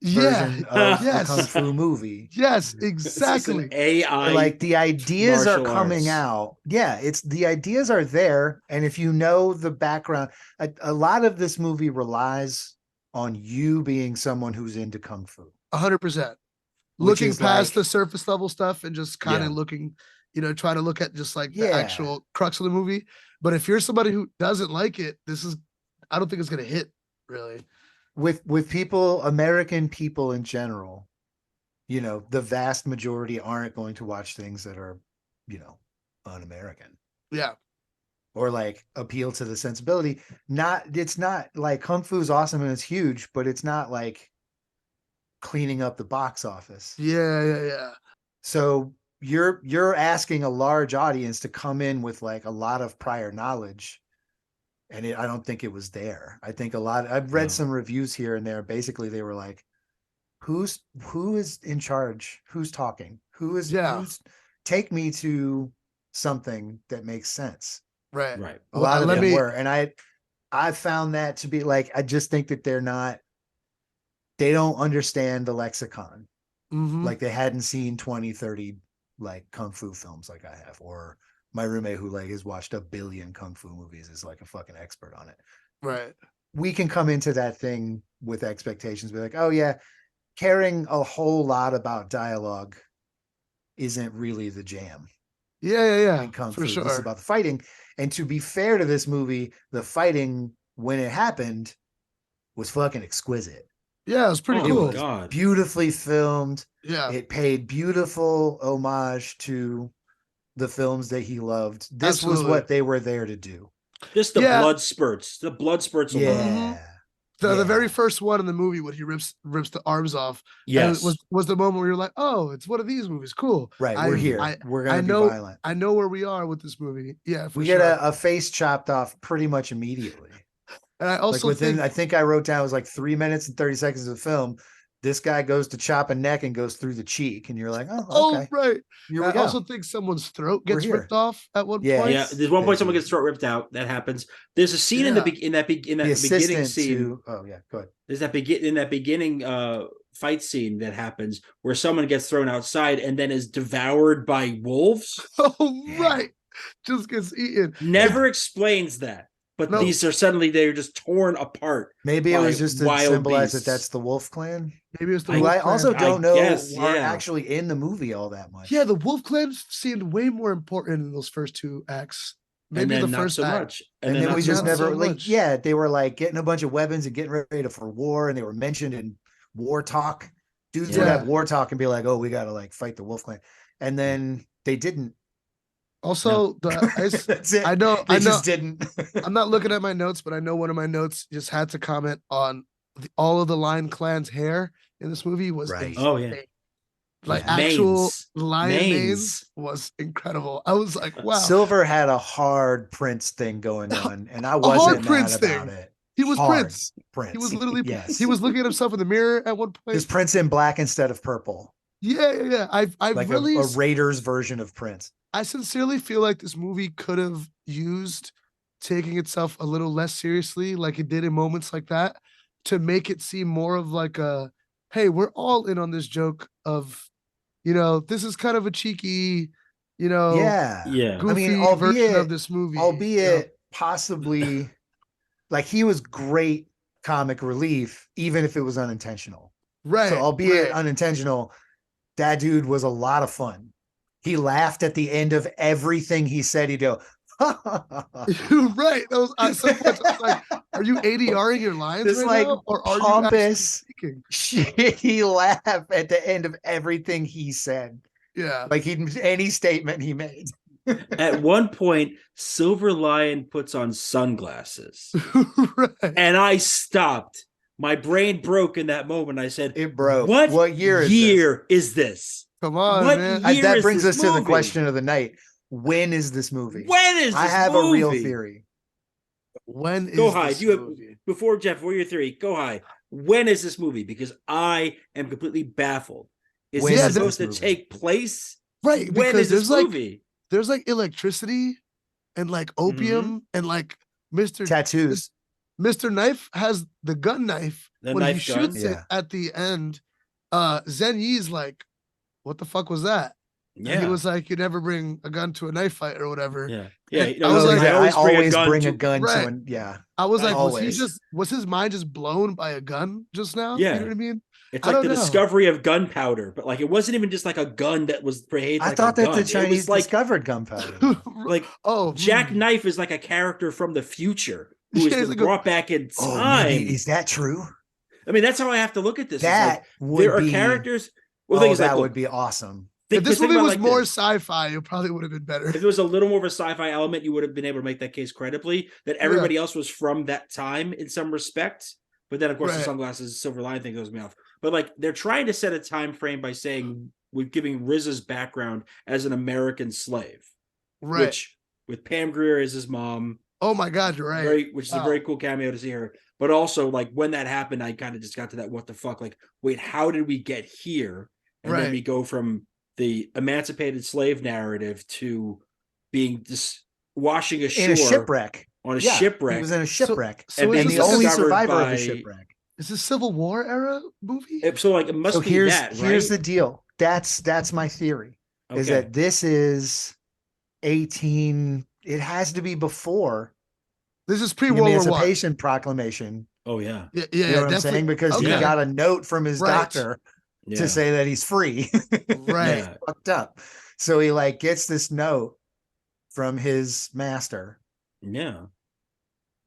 B: version of a kung fu movie.
A: Yes, exactly.
C: AI,
B: like the ideas are coming out. Yeah, it's the ideas are there, and if you know the background, a lot of this movie relies on you being someone who's into kung fu.
A: 100%. Looking past the surface level stuff and just kind of looking, trying to look at just like the actual crux of the movie. But if you're somebody who doesn't like it, I don't think it's gonna hit really.
B: With people, American people in general, the vast majority aren't going to watch things that are, un-American.
A: Yeah.
B: Or like appeal to the sensibility. It's not like kung fu is awesome and it's huge, but it's not like cleaning up the box office.
A: Yeah.
B: So you're asking a large audience to come in with like a lot of prior knowledge. And I don't think it was there. I think I've read some reviews here and there. Basically, they were like, who is in charge? Who's talking? Who's take me to something that makes sense.
A: Right.
B: A lot of them were. And I found that to be like, I just think that they don't understand the lexicon.
A: Mm-hmm.
B: Like they hadn't seen 20, 30 like kung fu films like I have, or my roommate who like has watched 1 billion kung fu movies is like a fucking expert on it.
A: Right.
B: We can come into that thing with expectations, be like, oh yeah, caring a whole lot about dialogue isn't really the jam.
A: Yeah.
B: In kung
A: for
B: fu.
A: Sure.
B: This is about the fighting. And to be fair to this movie, the fighting when it happened was fucking exquisite.
A: Yeah, it was pretty cool.
B: It was beautifully filmed.
A: Yeah.
B: It paid beautiful homage to the films that he loved. This was what they were there to do.
C: Just the blood spurts. The blood spurts alone.
B: Yeah.
A: The very first one in the movie when he rips the arms off.
C: Yes.
A: Was the moment where you're like, oh, it's one of these movies. Cool.
B: Right. We're here. We're gonna be violent.
A: I know where we are with this movie. Yeah.
B: We get a face chopped off pretty much immediately.
A: And I also
B: I think I wrote down it was like 3 minutes and 30 seconds of the film. This guy goes to chop a neck and goes through the cheek, and you're like, oh, okay.
A: Right.
B: Here we go.
A: I also think someone's throat gets ripped off at one point.
C: Yeah, there's one point someone gets throat ripped out. That happens. There's a scene in that beginning scene.
B: Go ahead.
C: There's that beginning fight scene that happens where someone gets thrown outside and then is devoured by wolves.
A: Oh, right. Just gets eaten.
C: Never explains that. But these are they're just torn apart.
B: Maybe it was just to symbolize that that's the Wolf Clan.
A: Maybe it's the Wolf Clan.
B: I also don't know are actually in the movie all that much.
A: Yeah, the Wolf Clan seemed way more important in those first 2 acts. Maybe the first
C: so
A: act.
C: much.
B: And then we just never they were like getting a bunch of weapons and getting ready for war, and they were mentioned in war talk. Dudes would have war talk and be like, oh, we gotta like fight the Wolf Clan. And then they didn't.
A: Also,
B: that's it.
A: I know.
B: Just didn't.
A: I'm not looking at my notes, but I know one of my notes just had to comment on all of the Lion Clan's hair in this movie was
B: right.
C: Oh yeah,
A: like actual lion manes was incredible. I was like, wow.
B: Silver had a hard Prince thing going on, and I wasn't mad about it.
A: He was Prince. He was literally He was looking at himself in the mirror at one point.
B: His Prince in black instead of purple.
A: Yeah. I've like really
B: a Raiders version of Prince.
A: I sincerely feel like this movie could have used taking itself a little less seriously, like it did in moments like that, to make it seem more of like a, hey, we're all in on this joke of, this is kind of a cheeky, goofy version of this movie.
B: Albeit possibly, like he was great comic relief, even if it was unintentional.
A: Right.
B: So albeit unintentional, that dude was a lot of fun. He laughed at the end of everything he said. He'd go,
A: right. At some point, I was like, are you ADRing your lines
B: this
A: right
B: like
A: now? Or are
B: pompous,
A: you
B: shitty laugh at the end of everything he said.
A: Yeah.
B: Like any statement he made.
C: At one point, Silver Lion puts on sunglasses.
A: Right.
C: And I stopped. My brain broke in that moment. I said,
B: It broke.
C: What year is this?
A: Come on,
C: What
A: man.
C: year
B: That
C: is
B: brings
C: this
B: us to the
C: movie?
B: question of the night. When is this movie?
C: When is this
B: I have
C: movie?
B: a real theory.
A: When is
C: Kohai,
A: this
C: do you have
A: movie?
C: before Jeff, what are your theory? Kohai, when is this movie? Because I am completely baffled. Is
B: When
C: this
A: is
C: supposed
B: this
C: to
B: movie?
C: take place?
A: Right,
C: When
A: because
C: is this
A: there's
C: movie?
A: there's like electricity and like opium and like Mr.
B: Tattoos.
A: Mr. Knife has the gun knife
C: The
A: when he
C: knife gun?
A: shoots it at the end. Zen Yi's like, what the fuck was that? And he was like, you never bring a gun to a knife fight or whatever.
C: Yeah.
A: And
C: Yeah.
A: I was like,
B: I always bring a
C: to-
B: gun
A: Right.
B: to an
A: I was like,
B: Always.
A: was his mind just blown by a gun just now?
C: Yeah.
A: You know what I mean?
C: It's
A: I
C: like
A: don't
C: the
A: know.
C: discovery of gunpowder, but like it wasn't even just like a gun that was behaved
B: I
C: like
B: thought
C: a
B: that
C: gun.
B: the
C: It
B: Chinese
C: was like
B: discovered gunpowder.
C: like
A: oh,
C: Jack Knife is like a character from the future who
A: Yeah,
C: has
A: he's
C: been
A: like a-
C: brought back in
B: Oh,
C: time.
B: maybe is that true?
C: I mean, that's how I have to look at this. It's
B: That
C: like,
B: would
C: there are
B: be
C: characters. Well, the thing is, like,
B: that
C: look,
B: would be awesome.
A: if this
C: think
A: movie
C: about
A: was
C: like
A: more
C: this.
A: sci-fi, it probably would have been better.
C: If there was a little more of a sci-fi element, you would have been able to make that case credibly. That everybody else was from that time in some respects. But then, of course, the
A: Right.
C: sunglasses, silver line thing throws me off. But like, they're trying to set a time frame by saying we're giving Riz's background as an American slave,
A: Right.
C: which with Pam Grier as his mom,
A: Oh my God, you're right.
C: which is a very cool cameo to see her. But also, like when that happened, I kind of just got to that what the fuck? Like, wait, how did we get here? And then
A: Right.
C: we go from the emancipated slave narrative to being just washing ashore
B: In a shipwreck.
C: on a
B: Yeah,
C: shipwreck.
B: He was in a shipwreck.
A: So
C: And
A: is
B: and
A: this
B: the
A: like
B: only
C: discovered
B: survivor of
C: by-
B: the shipwreck.
A: is this Civil War era movie?
C: So like it must
B: So
C: be
B: here's
C: that, right?
B: here's the deal. That's my theory. Is
C: Okay.
B: that this is 18? It has to be before
A: This is
B: the
A: pre-World War One.
B: Emancipation Proclamation.
C: Oh yeah.
A: Yeah,
B: You know what I'm saying? Because he
A: Okay.
B: got a note from his
A: Right.
B: doctor
C: Yeah.
B: to say that he's free.
A: Right.
C: Yeah.
B: Fucked up. So he like gets this note from his master.
C: Yeah.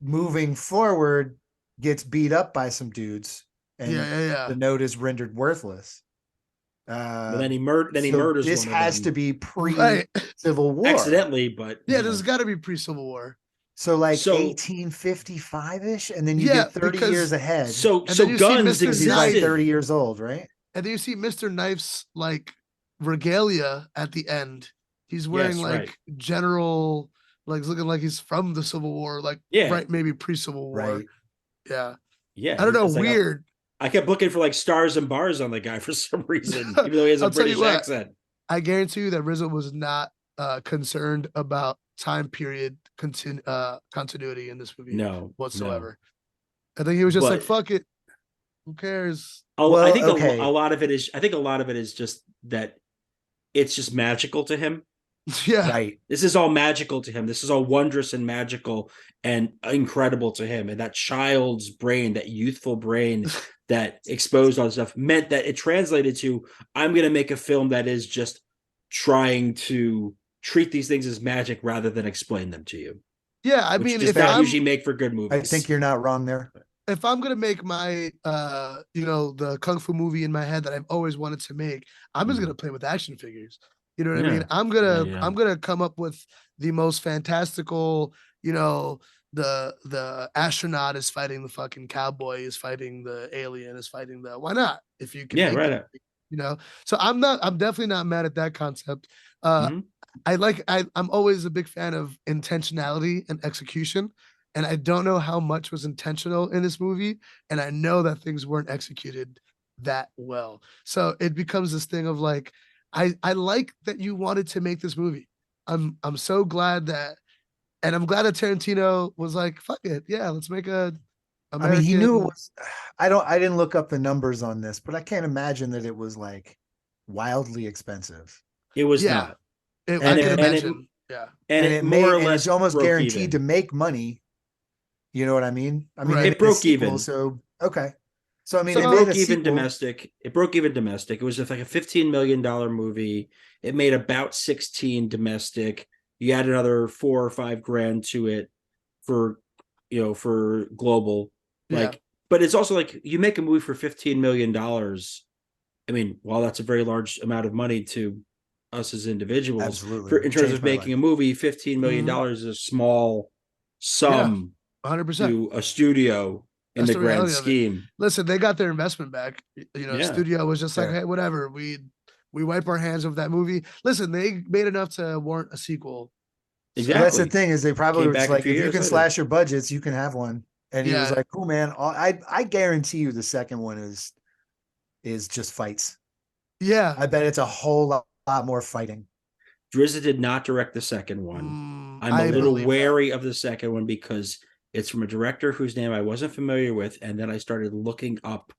B: Moving forward, gets beat up by some dudes, and
A: Yeah.
B: the note is rendered worthless.
C: But then he
B: so
C: murders
B: this
C: one
B: has
C: of
B: to
C: them
B: be
A: Right.
B: pre-Civil War.
C: accidentally, but
A: Yeah, this has got to be pre-Civil War.
B: So like
C: So-
B: 1855-ish, and then you
A: Yeah,
B: get 30
A: because-
B: years ahead.
C: So
A: And then you see
C: guns
A: Mr.
B: because he's like
C: existed.
B: 30 years old, right?
A: And then you see Mr. Knife's like regalia at the end. He's wearing
C: Yes,
A: like
C: right.
A: general, like looking like he's from the Civil War, like
C: Yeah.
A: right, maybe pre-Civil War.
B: Right.
A: Yeah.
C: Yeah.
A: I don't know,
C: it's like
A: weird.
C: I kept looking for like stars and bars on the guy for some reason, even though he has a
A: I'll tell you
C: British
A: what.
C: accent.
A: I guarantee you that Rizzo was not concerned about time period continuity in this movie
C: No,
A: whatsoever. I think he was just like,
C: But-
A: "Fuck it, who cares?"
C: I
B: Well,
C: think
B: okay.
C: a lot of it is. I think a lot of it is just that it's just magical to him.
A: Yeah,
B: Right.
C: This is all magical to him. This is all wondrous and magical and incredible to him. And that child's brain, that youthful brain that exposed all this stuff, meant that it translated to, I'm going to make a film that is just trying to treat these things as magic rather than explain them to you.
A: yeah. I
C: Which
A: mean,
C: does
A: if
C: not
A: I'm
C: usually make for good movies.
B: I think you're not wrong there.
A: if I'm gonna make my the kung fu movie in my head that I've always wanted to make, I'm just
C: Mhm.
A: gonna play with action figures. You know what I
C: Yeah.
A: mean? I'm gonna
C: Yeah.
A: I'm gonna come up with the most fantastical, the astronaut is fighting the fucking cowboy, is fighting the alien, is fighting the why not? If you can
C: Yeah,
A: make
C: right.
A: that, So I'm definitely not mad at that concept.
C: Mhm.
A: I'm always a big fan of intentionality and execution. And I don't know how much was intentional in this movie. And I know that things weren't executed that well. So it becomes this thing of like, I like that you wanted to make this movie. I'm so glad that, and I'm glad that Tarantino was like, fuck it. Yeah, let's make a
B: I mean, he knew it
A: American-
B: was. I didn't look up the numbers on this, but I can't imagine that it was like wildly expensive.
C: It was
A: Yeah.
C: not.
A: I
C: and
A: can
C: it- and it-
A: imagine. Yeah.
C: And, it more or less
B: it's almost
C: broke
B: guaranteed
C: even.
B: to make money. You know what I mean? I mean,
A: Right.
B: they
C: It
B: made a
C: broke
B: sequel,
C: even.
B: So okay. So I mean,
C: So
B: they
C: it
B: made
C: broke
B: a
C: even
B: sequel.
C: domestic. It broke even domestic. It was just like a $15 million movie. It made about 16 domestic. You add another 4 or 5 grand to it for global.
A: Yeah.
C: But it's also like you make a movie for $15 million. I mean, while that's a very large amount of money to us as individuals.
B: Absolutely.
C: In terms of making a movie, $15 million is a small sum
A: 100%.
C: to a studio in the grand scheme.
A: Listen, they got their investment back. Studio was just like, hey, whatever. We wipe our hands of that movie. Listen, they made enough to warrant a sequel.
C: Exactly.
B: So that's the thing, is they probably were just like, if you can slash your budgets, you can have one. And he was like, cool, man. I guarantee you the second one is just fights.
A: Yeah.
B: I bet it's a whole lot more fighting.
C: RZA did not direct the second one. I'm a little wary of the second one because it's from a director whose name I wasn't familiar with. And then I started looking up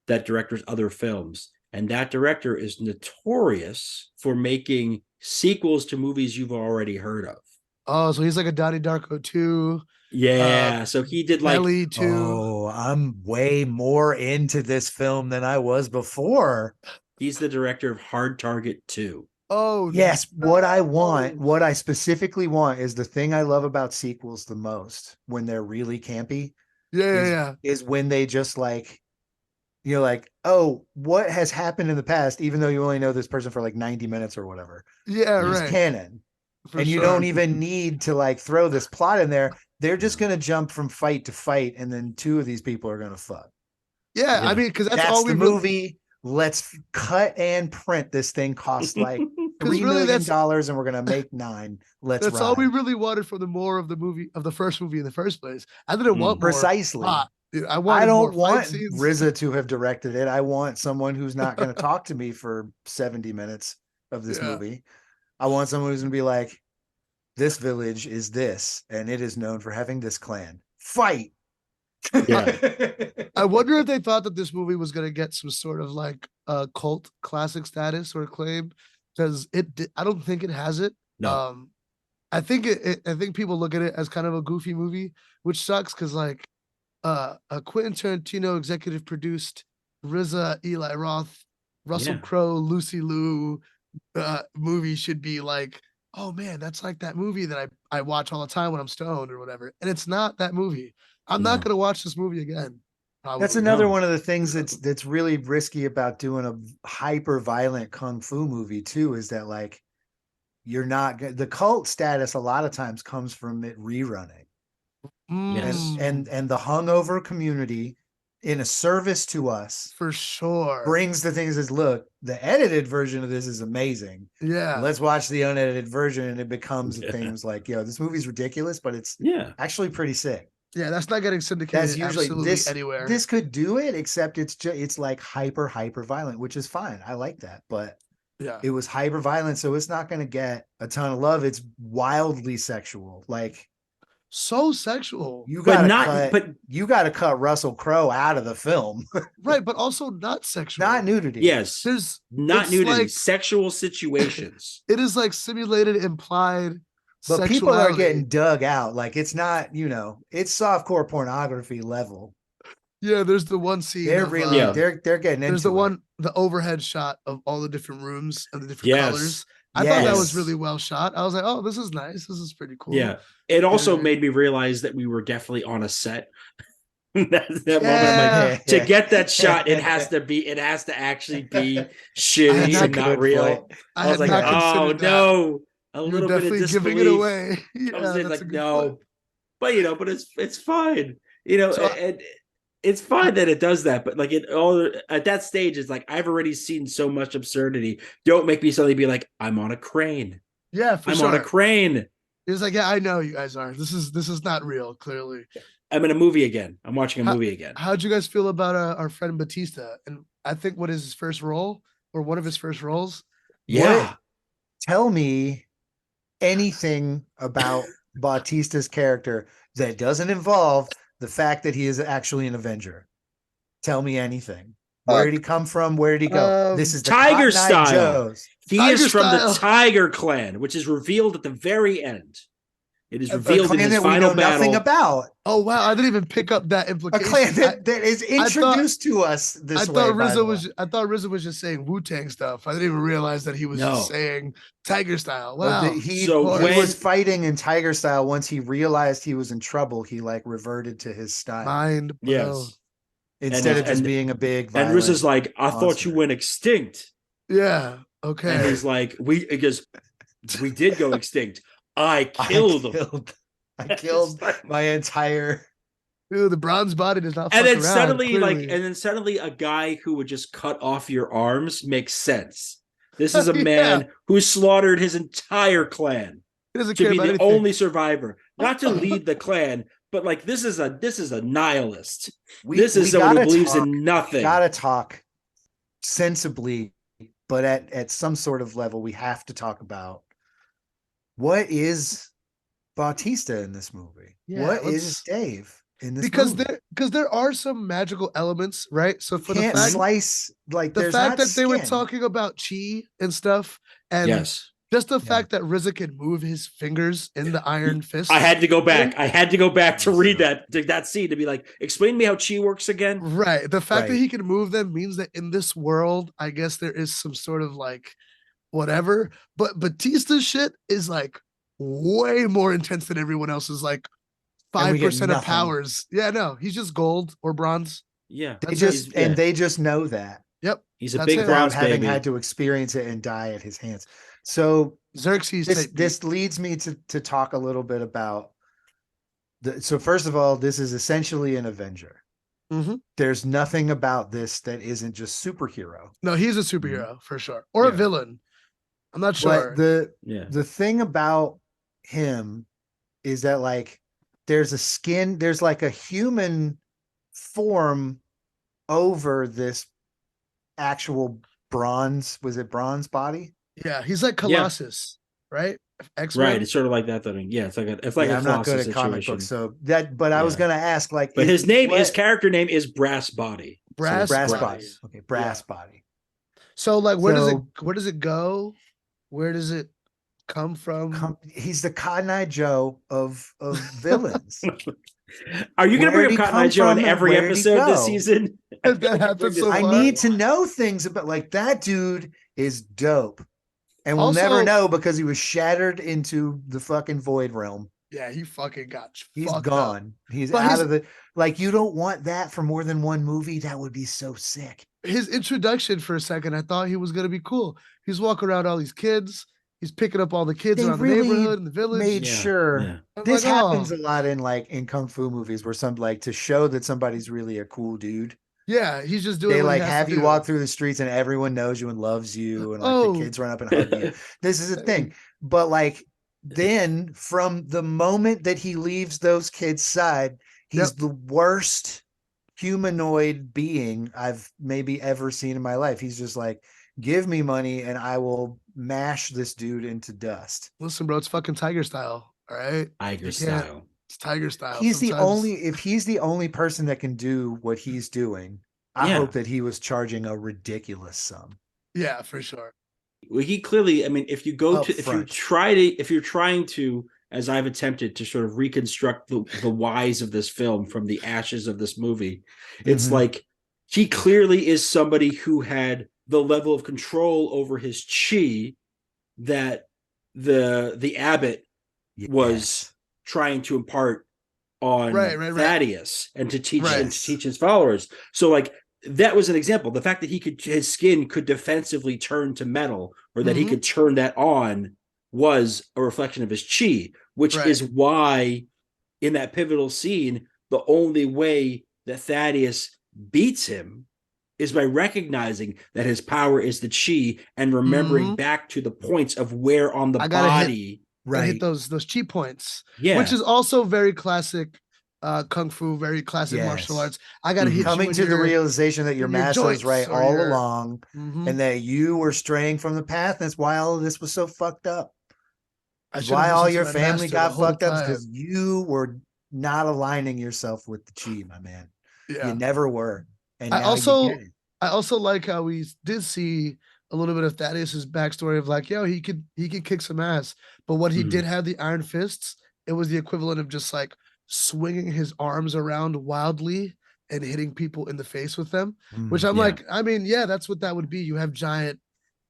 C: that director's other films. And that director is notorious for making sequels to movies you've already heard of.
A: Oh, so he's like a Donnie Darko 2.
C: Yeah. So he did like
A: Ellie 2.
B: Oh, I'm way more into this film than I was before.
C: He's the director of Hard Target 2.
B: Oh, yes. What I specifically want is the thing I love about sequels the most when they're really campy. Is when they just like, you're like, oh, what has happened in the past, even though you only know this person for like 90 minutes or whatever.
A: Yeah,
B: it's
A: right.
B: Canon. And you don't even need to like throw this plot in there. They're just going to jump from fight to fight. And then two of these people are going to fuck.
A: Yeah. I mean, because that's all
B: the movie. Let's cut and print this thing. Costs like $3 million and we're going to make $9 million. That's
A: all we really wanted for the more of the movie, of the first movie in the first place. I didn't want more.
B: Precisely.
A: Dude, I
B: don't want RZA to have directed it. I want someone who's not going to talk to me for 70 minutes of this movie. I want someone who's going to be like, this village is this, and it is known for having this clan. Fight.
A: Yeah. I wonder if they thought that this movie was going to get some sort of like cult classic status or acclaim, because I don't think it has it.
C: No.
A: I think I think people look at it as kind of a goofy movie, which sucks because like a Quentin Tarantino executive produced RZA, Eli Roth, Russell Crowe, Lucy Liu movie should be like, oh man, that's like that movie that I watch all the time when I'm stoned or whatever. And it's not that movie. I'm not going to watch this movie again. Probably.
B: That's another one of the things that's really risky about doing a hyper violent kung fu movie too, is that like the cult status a lot of times comes from it rerunning.
C: Yes.
B: And the hungover community in a service to us
A: for sure
B: brings the things as, look, the edited version of this is amazing.
A: Yeah.
B: Let's watch the unedited version. And it becomes things like, this movie's ridiculous, but it's actually pretty sick.
A: Yeah, that's not getting syndicated. That's usually anywhere.
B: This could do it, except it's like hyper violent, which is fine. I like that, but it was hyper violent, so it's not going to get a ton of love. It's wildly sexual, like
A: so sexual.
B: You got to cut Russell Crowe out of the film,
A: right? But also not sexual,
B: not nudity.
C: Yes,
A: there's
C: not nudity, like, sexual situations.
A: It is like simulated, implied.
B: But people are getting dug out. Like it's not, it's softcore pornography level.
A: Yeah, there's the one scene.
B: They're really, they're getting into.
A: There's the overhead shot of all the different rooms and the different colors. I thought that was really well shot. I was like, oh, this is nice. This is pretty cool.
C: Yeah. It also made me realize that we were definitely on a set. that moment, I'm like, to get that shot, it has to actually be shitty and not real. I was like, oh no. A little bit of disbelief. Giving it away. Like no, but it's fine. And it's fine that it does that. But like at that stage, it's like I've already seen so much absurdity. Don't make me suddenly be like, I'm on a crane.
A: Yeah,
C: I'm on a crane.
A: It's like, yeah, I know you guys are. This is not real. Clearly,
C: I'm in a movie again. I'm watching a movie again.
A: How'd you guys feel about our friend Batista? And I think what is his first role or one of his first roles?
B: Yeah, tell me anything about Bautista's character that doesn't involve the fact that he is actually an Avenger. Tell me anything. Where did he come from? Where did he go? This is the
C: Tiger style.
B: Joe's.
C: He is from the Tiger Clan, which is revealed at the very end. It is revealed in his final battle.
B: Nothing about.
A: Oh wow! I didn't even pick up that implication.
B: A clan that is introduced to us this way. I
A: thought RZA was just saying Wu-Tang stuff. I didn't even realize that he was just saying Tiger style. Wow.
B: He was fighting in Tiger style. Once he realized he was in trouble, he like reverted to his style.
A: Mind blown.
C: Yes.
B: Instead of just being a big.
C: And RZA's like, I thought you went extinct.
A: Yeah. Okay.
C: And he's like, we did go extinct. I killed
B: my entire.
A: Dude, the bronze body does not.
C: And
A: fuck
C: then
A: around,
C: suddenly,
A: clearly.
C: a guy who would just cut off your arms makes sense. This is a
A: Yeah.
C: man who slaughtered his entire clan
A: He doesn't
C: to
A: care
C: be
A: about
C: the
A: anything.
C: only survivor, not to lead the clan, but like this is a nihilist. This is someone who believes in nothing.
B: Gotta talk sensibly, but at some sort of level, we have to talk about what is Bautista in this movie.
A: Yeah,
B: what is Dave in this movie?
A: Because there are some magical elements, right? So for the fact
B: slice like
A: the fact that they were
B: skin.
A: talking about chi and stuff, and
C: Yes.
A: just the fact that RZA can move his fingers in the iron fist.
C: I had to go back. To read that scene to be like, explain to me how chi works again.
A: Right. The fact that he can move them means that in this world, I guess there is some sort of like whatever. But Batista's shit is like way more intense than everyone else's. Like 5% of powers. Yeah, no, he's just gold or bronze.
C: Yeah,
B: they just know that.
A: Yep,
C: he's a big bronze
B: having
C: baby.
B: had to experience it and die at his hands. So
A: Xerxes.
B: This leads me to talk a little bit about so first of all, this is essentially an Avenger.
A: Mm-hmm.
B: There's nothing about this that isn't just superhero.
A: No, he's a superhero for sure, or a villain. I'm not sure.
B: But the thing about him is that like there's like a human form over this actual bronze. Was it bronze body?
A: Yeah, he's like Colossus, right? X-Men.
C: Right, it's sort of like that thing. Yeah, it's like a
B: I'm not good at comic books, so that. But I was gonna ask, like,
C: but his character name is Brass Body.
B: Brass Body. Okay, Brass Body.
A: So, like, where does it go? Where does it come from?
B: He's the Cotton Eye Joe of villains.
C: Are you going to bring up Cotton Eye Joe in every episode this season?
A: That happens so
B: I need to know things about, like, that dude is dope. And we'll never know because he was shattered into the fucking void realm.
A: Yeah, he fucking got
B: He's gone. He's out of the, like, you don't want that for more than one movie. That would be so sick.
A: His introduction for a second, I thought he was going to be cool. He's walking around all these kids. He's picking up all the kids around the neighborhood and the village.
B: Made sure. Yeah. This happens a lot in kung fu movies where some, like, to show that somebody's really a cool dude.
A: Yeah, he's just doing.
B: They like have you walk through the streets and everyone knows you and loves you, and like the kids run up and hug you. This is a thing, but like then from the moment that he leaves those kids' side, he's the worst humanoid being I've maybe ever seen in my life. He's just like, give me money and I will mash this dude into dust.
A: Listen, bro, it's fucking Tiger style. All right,
C: Tiger style.
A: It's Tiger style.
B: He's if he's the only person that can do what he's doing, I hope that he was charging a ridiculous sum.
A: Yeah, for sure.
C: Well, he clearly, I mean, if you're trying to, as I've attempted to sort of reconstruct the whys of this film from the ashes of this movie, it's like he clearly is somebody who had the level of control over his chi that the abbot was trying to impart on Thaddeus and to teach his followers. So like that was an example. The fact that his skin could defensively turn to metal, or that he could turn that on, was a reflection of his chi, which is why in that pivotal scene, the only way that Thaddeus beats him is by recognizing that his power is the chi and remembering back to the points of where on the body.
A: Hit those chi points, which is also very classic kung fu, very classic martial arts. I gotta hit
B: coming
A: you
B: to the realization that your master is right all along,
A: and
B: that you were straying from the path. That's why all of this was so fucked up. Why all your family got fucked up, because you were not aligning yourself with the chi, my man.
A: Yeah.
B: You never were. And
A: I also like how we did see a little bit of Thaddeus's backstory of like, yo, he could kick some ass, but what he did have the iron fists, it was the equivalent of just like swinging his arms around wildly and hitting people in the face with them, which I'm like, I mean, yeah, that's what that would be. You have giant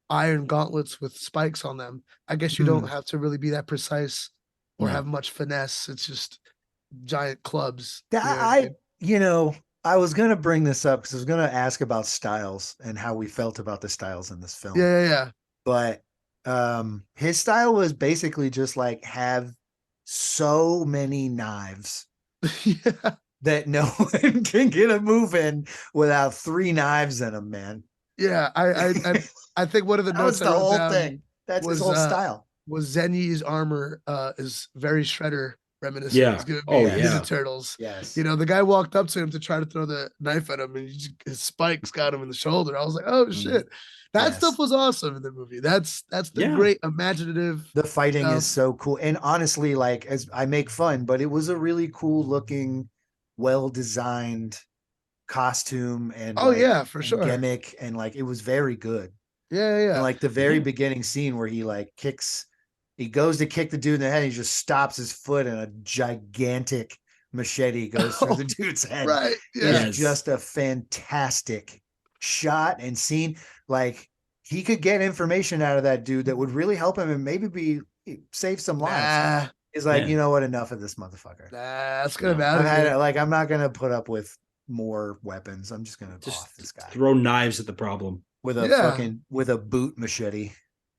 A: iron gauntlets with spikes on them. I guess you don't have to really be that precise or have much finesse. It's just giant clubs.
B: I was going to bring this up because I was going to ask about styles and how we felt about the styles in this film.
A: Yeah.
B: But his style was basically just like have so many knives
A: Yeah.
B: that no one can get a move in without 3 knives in them, man.
A: Yeah. I think one of the
B: That was
A: notes I
B: the
A: wrote
B: whole
A: down
B: thing. That's his
A: was
B: whole style.
A: Zenyi's armor is very Shredder reminiscent.
C: Yeah.
A: It's gonna be
C: Oh,
A: Ninja
C: yeah.
A: Turtles.
B: Yes.
A: You know, the guy walked up to him to try to throw the knife at him, and his spikes got him in the shoulder. I was like, oh shit. That
B: Yes.
A: stuff was awesome in the movie. That's the
C: Yeah.
A: great imaginative.
B: The fighting is
A: stuff.
B: so cool. And honestly, like, as I make fun, but it was a really cool looking, well designed costume and
A: Oh
B: like
A: yeah, for
B: and
A: sure.
B: gimmick, and like it was very good.
A: Yeah,
B: And
A: yeah.
B: like the very
C: Yeah.
B: beginning scene where he goes to kick the dude in the head, and he just stops his foot, and a gigantic machete goes through the dude's head.
A: Right.
B: It's
A: Yeah.
C: Yes.
B: just a fantastic shot and scene. Like, he could get information out of that dude that would really help him and maybe save some lives.
A: Nah,
B: He's like,
C: Yeah.
B: you know what? Enough of this motherfucker.
A: let's get him
C: No.
A: out of here.
B: I'm not gonna put up with more weapons. I'm just gonna
C: Just
B: off this guy
C: throw knives at the problem.
B: with a
A: Yeah.
B: with a boot machete.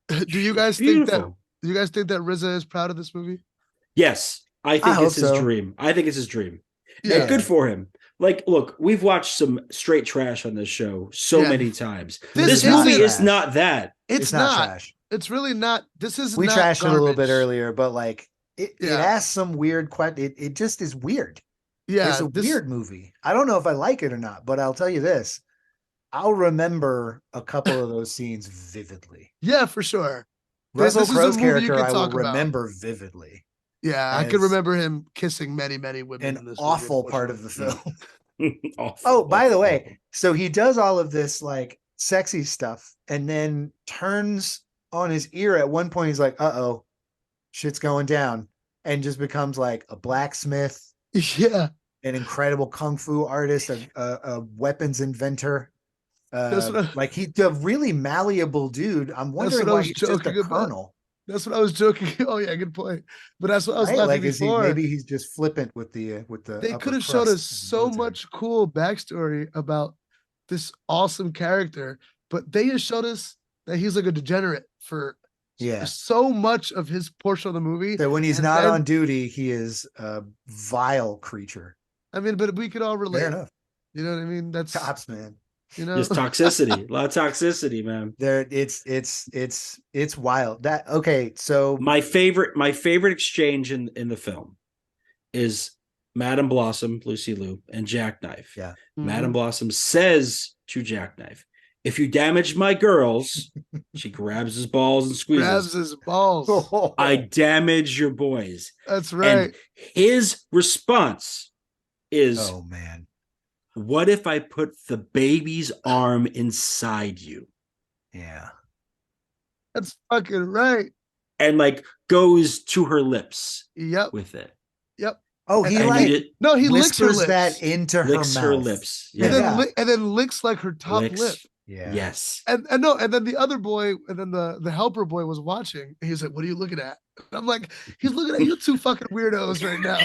A: Do you guys think that?
C: Beautiful.
A: Do you guys think that RZA is proud of this movie?
C: Yes, I think
B: hope
C: it's his
B: so.
C: dream. I think it's his dream.
A: Yeah.
C: And good for him. Like, look, we've watched some straight trash on this show so
A: Yeah.
C: many times.
A: This
C: This
A: is
C: movie
A: not
C: is
B: trash.
C: not that.
A: It's
B: not
A: not.
B: trash.
A: It's really not. This is
B: We
A: not
B: trashed it a little bit
A: garbage.
B: earlier, but like it
A: Yeah.
B: asks some weird question. It just is weird.
A: Yeah,
B: It's a weird movie. I don't know if I like it or not, but I'll tell you this. I'll remember a couple of those scenes vividly.
A: Yeah, for sure.
B: Russell
A: this is a
B: Crowe's
A: movie you
B: character
A: can
B: I will
A: talk about.
B: remember vividly.
A: Yeah, I can
B: as
A: remember him kissing many, many women in
B: An
A: this
B: awful
A: movie,
B: part of the film.
C: Awful,
B: Oh, by the
C: awful,
B: way,
C: awful.
B: so he does all of this like sexy stuff and then turns on his ear at one point. He's like, uh-oh, shit's going down, and just becomes like a blacksmith,
A: Yeah,
B: an incredible kung fu artist, a weapons inventor.
A: That's what I-
B: Like he's a really malleable dude. I'm wondering
A: what I
B: why
A: was
B: he's just a
A: joking about.
B: colonel.
A: that's what I was joking. Oh yeah, good point. But that's what I was
B: Right?
A: laughing
B: Like, is he
A: before.
B: maybe he's just flippant with the
A: They
B: upper
A: could have showed
B: crust
A: us
B: of the
A: so
B: military.
A: much cool backstory about this awesome character, but they just showed us that he's like a degenerate for
B: Yeah.
A: so much of his portion of the movie.
B: That when he's
A: And
B: not
A: then-
B: on duty, he is a vile creature.
A: I mean, but we could all relate.
B: Fair enough.
A: You know what I mean? That's
B: Cops, man.
A: you know.
C: Just toxicity. A lot of toxicity, man.
B: There, it's wild. That okay. So
C: My favorite exchange in the film is Madame Blossom, Lucy Liu, and Jackknife.
B: Yeah.
C: Madame Blossom says to Jackknife, "If you damage my girls," she grabs his balls and squeezes.
A: grabs his balls.
C: I damage your boys.
A: That's right.
C: And his response is,
B: oh man.
C: "What if I put the baby's arm inside you?"
B: Yeah.
A: That's fucking right.
C: And like goes to her lips
A: Yep.
C: with it.
A: Yep.
B: Oh, he
A: And
B: like
C: you
A: No, he licks her
B: whispers
A: lips.
B: that into
C: licks
B: her
C: her
B: mouth.
C: lips.
A: and then
B: Yeah.
A: and then licks like her top
C: Licks.
A: lip.
B: Yeah.
C: Yes.
A: And then the other boy, and then the helper boy was watching. And he's like, "What are you looking at?" And I'm like, "He's looking at you two fucking weirdos right now,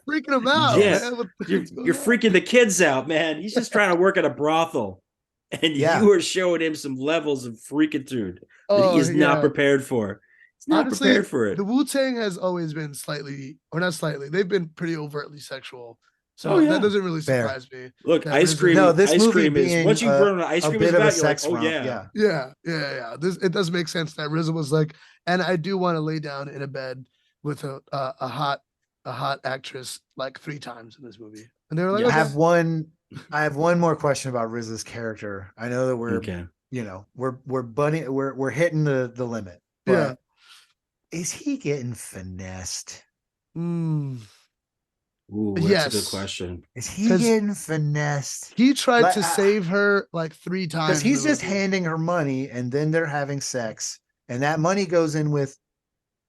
A: freaking him out."
C: Yeah.
A: Man.
C: You're freaking the kids out, man. He's just trying to work at a brothel. And
B: Yeah.
C: you are showing him some levels of freakitude that
A: Oh,
C: he is not
A: yeah.
C: prepared for. He's not
A: Honestly,
C: prepared for it.
A: The Wu-Tang has always been slightly, or not slightly, they've been pretty overtly sexual. So
C: Oh, yeah.
A: that doesn't really
B: Fair.
A: surprise me.
C: Look,
A: that
C: ice
A: RZA
C: cream.
B: No, this
C: ice
B: movie
C: cream is
B: being
C: once you
B: a-
C: burn ice
B: A
C: cream
B: bit
C: is
B: of a
C: about, you're like,
B: sex
C: oh
B: romp.
C: yeah.
A: Yeah. It does make sense that RZA was like, and I do want to lay down in a bed with a hot actress like 3 times in this movie. And they were like,
C: Yeah.
B: I have one more question about RZA's character. I know that we're
C: Okay.
B: we're hitting the limit. But
A: Yeah.
B: is he getting finessed?
A: Mm.
C: Ooh, that's a
A: Yes.
C: good question.
B: Is he
A: 'Cause
B: getting finessed?
A: He tried
B: Like,
A: to save her like 3 times.
B: Because he's
A: in the
B: just
A: movie.
B: handing her money and then they're having sex, and that money goes in with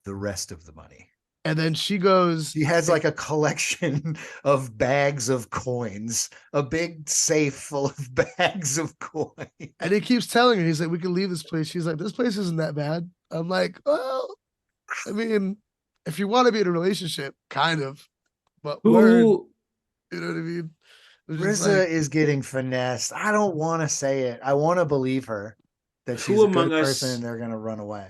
B: the rest of the money.
A: And then she goes,
B: He has like a collection of bags of coins, a big safe full of bags of coins.
A: and he keeps telling her, he's like, "We can leave this place." She's like, "This place isn't that bad." I'm like, "Well, I mean, if you want to be in a relationship, kind of, but word,
C: Who
A: you know what I mean?" It was just
B: RZA
A: like,
B: is getting finessed. I don't want to say it. I want to believe her. that
C: Who
B: she's a
C: among
B: good
C: us-
B: person and they're going to run away.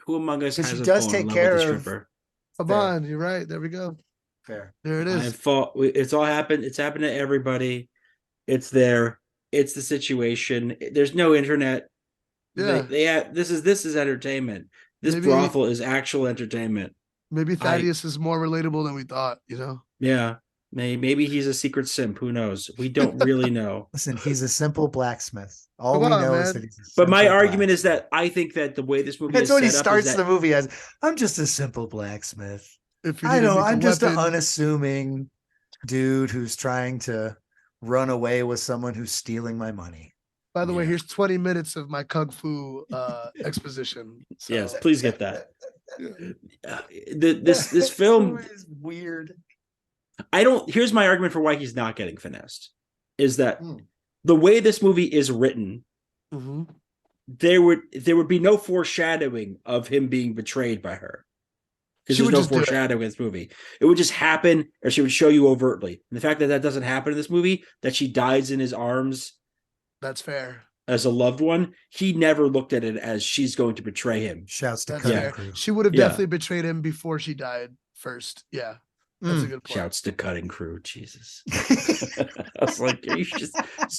C: Who among us
B: Because she
C: hasn't
B: does
C: fallen
B: take
C: in love
B: care
C: with a
B: of-
C: stripper?
A: Come
B: Fair.
A: on, you're right. There we go.
B: Fair.
A: There it
C: I
A: is.
C: thought it's all happened. It's happened to everybody. It's there. It's the situation. There's no internet.
A: Yeah.
C: This is entertainment. This
A: Maybe-
C: brothel is actual entertainment.
A: Maybe Thaddeus is more relatable than we thought, you know?
C: Yeah. Maybe he's a secret simp. Who knows? We don't really know.
B: Listen, he's a simple blacksmith. All
A: Come
B: we
A: on,
B: know is
A: man.
B: that he's a
C: But my
B: simple
C: argument is
B: blacksmith.
C: that I think that the way this movie
B: That's
C: is
B: what he
C: set up
B: starts
C: is
B: the
C: that
B: movie as. I'm just a simple blacksmith.
A: If you
B: I
A: need to
B: know.
A: make a
B: I'm just an
A: weapon,
B: unassuming dude who's trying to run away with someone who's stealing my money.
A: by the way,
C: Yeah.
A: here's 20 minutes of my Kung Fu exposition. So,
C: yes, please get that.
A: yeah.
C: This film,
B: is weird.
C: here's my argument for why he's not getting finessed is that
B: Mm.
C: the way this movie is written,
A: Mhm.
C: there would be no foreshadowing of him being betrayed by her. Because
A: She
C: there's
A: would
C: no
A: just do it.
C: foreshadowing in this movie. It would just happen, or she would show you overtly. And the fact that doesn't happen in this movie, that she dies in his arms
A: That's fair.
C: as a loved one, he never looked at it as she's going to betray him.
B: Shouts to
A: That's
B: Cutting
A: fair.
B: Crew.
A: She would have
C: Yeah.
A: definitely betrayed him before she died first. Yeah. That's a good point.
C: Shouts to Cutting Crew. Jesus. I was like, you just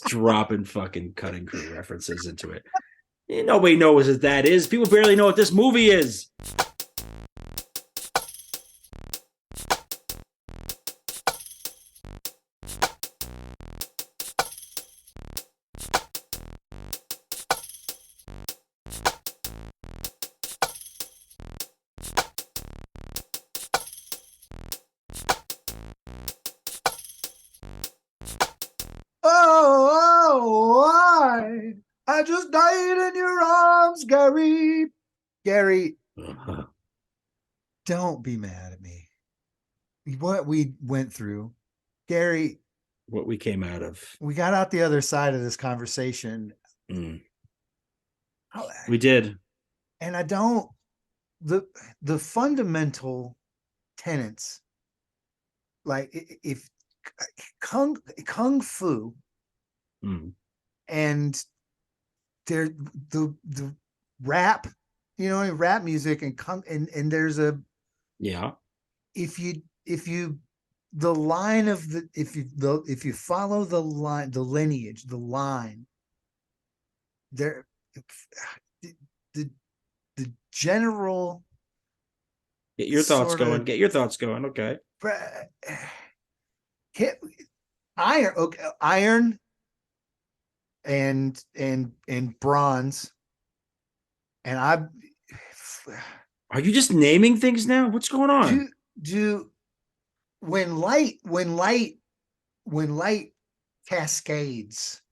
C: dropping fucking Cutting Crew references into it. Nobody knows what that is. People barely know what this movie is.
B: Oh, I just died in your arms, Gary. Gary, don't be mad at me. What we went through, Gary,
C: What we came out of.
B: we got out the other side of this conversation.
C: Mm. We did.
B: And I don't the fundamental tenets, like if kung fu
C: Mm.
B: and there the rap, rap music and there's a
C: Yeah.
B: if you the line of the if you follow the line, the lineage, the line there, the general
C: Get your thoughts
B: Sorta-
C: going. Get your thoughts going. Okay.
B: iron and bronze, and
C: Are you just naming things now? What's going on?
B: do when light cascades,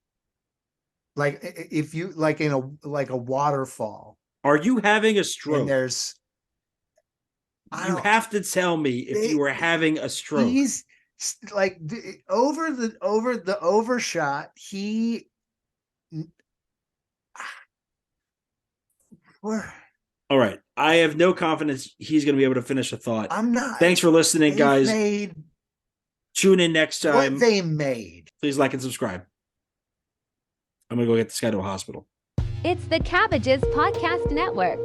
B: like if you like in a waterfall,
C: Are you having a
B: and
C: stroke?
B: there's
C: You have to tell me if you were having a stroke.
B: he's like over the overshot,
C: All right. I have no confidence he's going to be able to finish a thought.
B: I'm not.
C: Thanks for listening,
B: They
C: guys.
B: made
C: Tune in next time.
B: what they made.
C: Please like and subscribe. I'm going to go get this guy to a hospital.
D: It's the Cabbages Podcast Network.